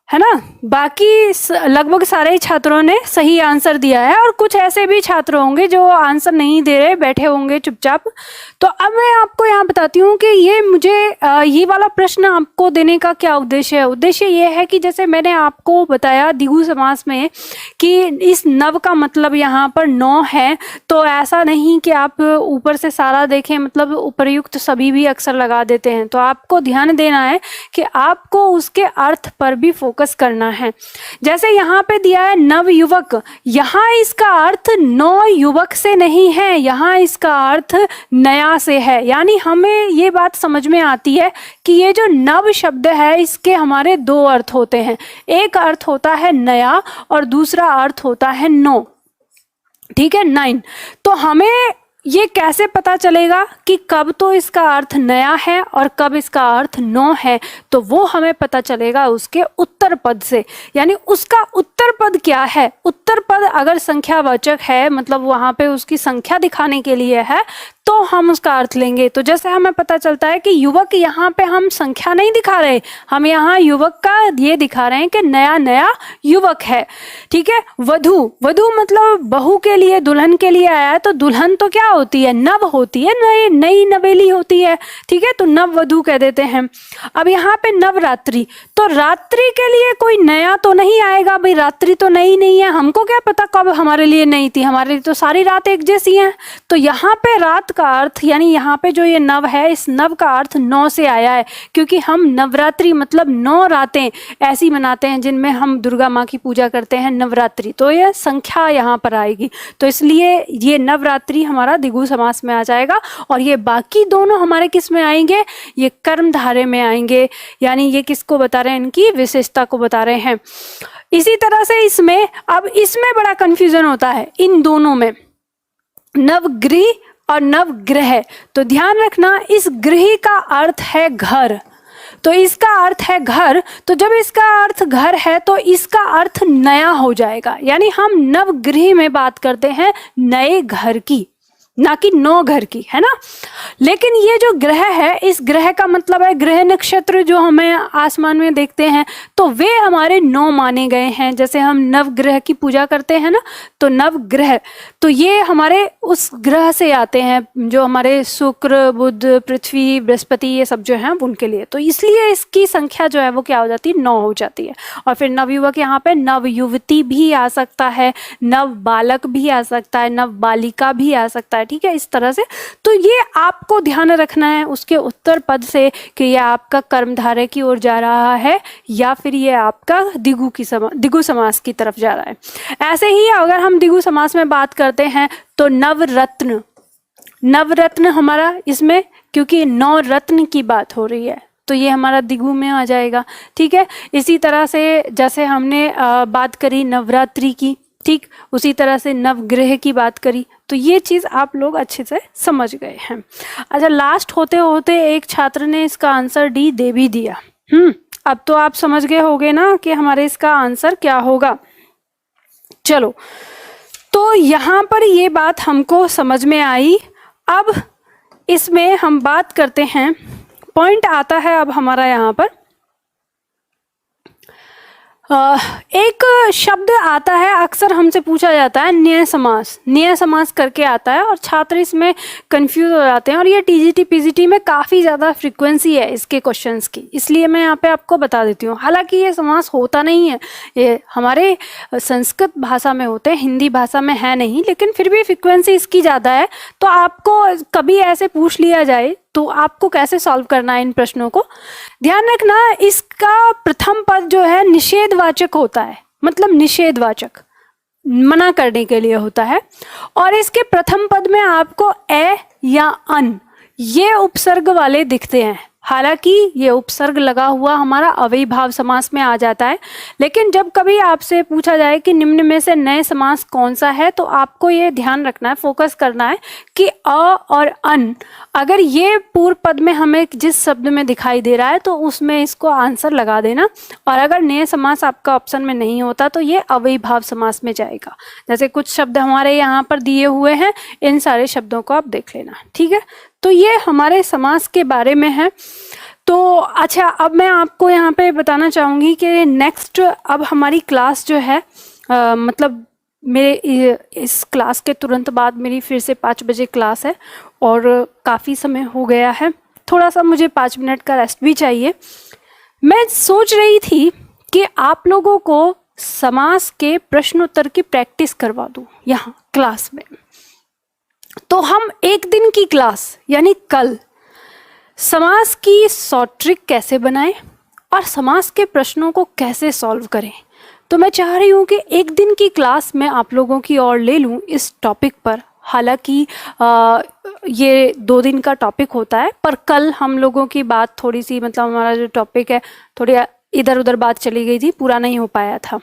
है ना। बाकी लगभग सारे छात्रों ने सही आंसर दिया है और कुछ ऐसे भी छात्र होंगे जो आंसर नहीं दे रहे, बैठे होंगे चुपचाप। तो अब मैं आपको यहाँ बताती हूँ कि ये मुझे ये वाला प्रश्न आपको देने का क्या उद्देश्य है। उद्देश्य ये है कि जैसे मैंने आपको बताया द्विगु समास में कि इस नव का मतलब यहाँ पर 9 है, तो ऐसा नहीं कि आप ऊपर से सारा देखें, मतलब उपर्युक्त सभी भी अक्सर लगा देते हैं। तो आपको ध्यान देना है कि आपको उसके अर्थ पर भी फोकस करना है। जैसे यहाँ पे दिया है नव युवक, यहाँ इसका अर्थ 9 युवक से नहीं है, यहाँ इसका अर्थ नया से है। यानी हमें ये बात समझ में आती है कि ये जो नव शब्द है इसके हमारे 2 अर्थ होते हैं। एक अर्थ होता है नया और दूसरा अर्थ होता है 9। ठीक है, 9। तो हमें ये कैसे पता चलेगा कि कब तो इसका अर्थ नया है और कब इसका अर्थ 9 है? तो वो हमें पता चलेगा उसके उत्तर पद से। यानी उसका उत्तर पद क्या है? उत्तर पद अगर संख्यावाचक है, मतलब वहां पे उसकी संख्या दिखाने के लिए है, तो हम उसका अर्थ लेंगे। तो जैसे हमें पता चलता है कि युवक, यहाँ पे हम संख्या नहीं दिखा रहे, हम यहाँ युवक का ये दिखा रहे हैं कि नया नया युवक है। ठीक है, वधु, वधु मतलब बहू के लिए, दुल्हन के लिए आया है। तो दुल्हन तो क्या होती है? नव होती है, नई नई नवेली होती है। ठीक है, तो नव वधु कह देते हैं। अब यहाँ पे नवरात्रि, तो रात्रि के लिए कोई नया तो नहीं आएगा भाई, रात्रि तो नई नहीं है। हमको क्या पता कब हमारे लिए नई थी, हमारे लिए तो सारी रात एक जैसी है। तो यहाँ पे रात का अर्थ, यानी यहाँ पे जो ये नव है, इस नव का अर्थ 9 से आया है, क्योंकि हम नवरात्रि मतलब 9 रातें ऐसी मनाते हैं जिनमें हम दुर्गा माँ की पूजा करते हैं, नवरात्रि। तो ये संख्या यहाँ पर आएगी, तो इसलिए ये नवरात्रि हमारा द्विगु समास में आ जाएगा। और ये बाकी दोनों हमारे किस में आएंगे? ये कर्मधारय में आएंगे। यानी ये किसको बता रहे हैं? इनकी विशेषता को बता रहे हैं। इसी तरह से इसमें, अब इसमें बड़ा कंफ्यूजन होता है इन दोनों में, नवगृह और नवग्रह, तो ध्यान रखना इस गृह का अर्थ है घर, तो इसका अर्थ है घर। तो जब इसका अर्थ घर है तो इसका अर्थ नया हो जाएगा, यानी हम नवगृह में बात करते हैं नए घर की, ना कि नौ घर की, है ना। लेकिन ये जो ग्रह है, इस ग्रह का मतलब है ग्रह नक्षत्र जो हमें आसमान में देखते हैं, तो वे हमारे 9 माने गए हैं। जैसे हम नवग्रह की पूजा करते हैं ना, तो नवग्रह तो ये हमारे उस ग्रह से आते हैं जो हमारे शुक्र, बुध, पृथ्वी, बृहस्पति, ये सब जो हैं उनके लिए। तो इसलिए इसकी संख्या जो है वो क्या हो जाती है, 9 हो जाती है। और फिर नवयुवक यहाँ पे नव युवती भी आ सकता है, नव बालक भी आ सकता है, नव बालिका भी आ सकता है, ठीक है, इस तरह से। तो ये आपको ध्यान रखना है उसके उत्तर पद से कि ये आपका कर्मधारय की ओर जा रहा है या फिर ये आपका द्विगु समास की तरफ जा रहा है। ऐसे ही अगर हम द्विगु समास में बात करते हैं तो नवरत्न, नवरत्न हमारा इसमें, क्योंकि 9 रत्न की बात हो रही है तो ये हमारा द्विगु में आ जाएगा, ठीक है। इसी तरह से जैसे हमने बात करी नवरात्रि की, ठीक, उसी तरह से नवग्रह की बात करी, तो ये चीज़ आप लोग अच्छे से समझ गए हैं। अच्छा, लास्ट होते होते एक छात्र ने इसका आंसर डी दे भी दिया। अब तो आप समझ गए होंगे ना कि हमारे इसका आंसर क्या होगा। चलो, तो यहाँ पर ये बात हमको समझ में आई। अब इसमें हम बात करते हैं, पॉइंट आता है अब हमारा यहाँ पर एक शब्द आता है, अक्सर हमसे पूछा जाता है न्याय समास, न्याय समास करके आता है और छात्र इसमें कंफ्यूज हो जाते हैं। और ये टीजीटी पीजीटी में काफ़ी ज़्यादा फ्रीक्वेंसी है इसके क्वेश्चंस की, इसलिए मैं यहाँ पे आपको बता देती हूँ। हालांकि ये समास होता नहीं है, ये हमारे संस्कृत भाषा में होते हैं, हिंदी भाषा में है नहीं, लेकिन फिर भी फ्रीक्वेंसी इसकी ज़्यादा है। तो आपको कभी ऐसे पूछ लिया जाए तो आपको कैसे सॉल्व करना है इन प्रश्नों को, ध्यान रखना। इसका प्रथम पद जो है निषेधवाचक होता है, मतलब निषेधवाचक, मना करने के लिए होता है। और इसके प्रथम पद में आपको ए या अन ये उपसर्ग वाले दिखते हैं। हालांकि ये उपसर्ग लगा हुआ हमारा अव्ययीभाव समास में आ जाता है, लेकिन जब कभी आपसे पूछा जाए कि निम्न में से नए समास कौन सा है, तो आपको ये ध्यान रखना है, फोकस करना है कि अ और अन, अगर ये पूर्व पद में हमें जिस शब्द में दिखाई दे रहा है तो उसमें इसको आंसर लगा देना। और अगर नए समास आपका ऑप्शन में नहीं होता तो ये अव्ययीभाव समास में जाएगा। जैसे कुछ शब्द हमारे यहाँ पर दिए हुए हैं, इन सारे शब्दों को आप देख लेना, ठीक है। तो ये हमारे समास के बारे में है। तो अच्छा, अब मैं आपको यहाँ पे बताना चाहूँगी कि नेक्स्ट अब हमारी क्लास जो है मतलब मेरे इस क्लास के तुरंत बाद मेरी फिर से 5 बजे क्लास है और काफ़ी समय हो गया है, थोड़ा सा मुझे 5 मिनट का रेस्ट भी चाहिए। मैं सोच रही थी कि आप लोगों को समास के प्रश्नोत्तर की प्रैक्टिस करवा दूँ यहाँ क्लास में। तो हम एक दिन की क्लास यानी कल समास की शॉर्ट ट्रिक कैसे बनाएं और समास के प्रश्नों को कैसे सॉल्व करें, तो मैं चाह रही हूँ कि एक दिन की क्लास में आप लोगों की और ले लूँ इस टॉपिक पर। हालांकि ये 2 दिन का टॉपिक होता है, पर कल हम लोगों की बात थोड़ी सी, मतलब हमारा जो टॉपिक है थोड़ी इधर उधर बात चली गई थी, पूरा नहीं हो पाया था,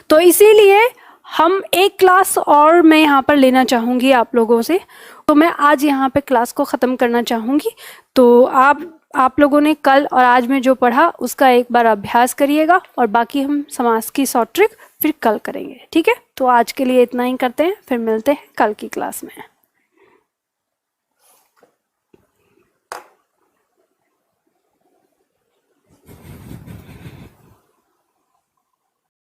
तो इसीलिए हम एक क्लास और मैं यहाँ पर लेना चाहूँगी आप लोगों से। तो मैं आज यहाँ पे क्लास को ख़त्म करना चाहूँगी। तो आप लोगों ने कल और आज में जो पढ़ा उसका एक बार अभ्यास करिएगा और बाकी हम समास की शॉर्ट ट्रिक फिर कल करेंगे, ठीक है। तो आज के लिए इतना ही करते हैं, फिर मिलते हैं कल की क्लास में।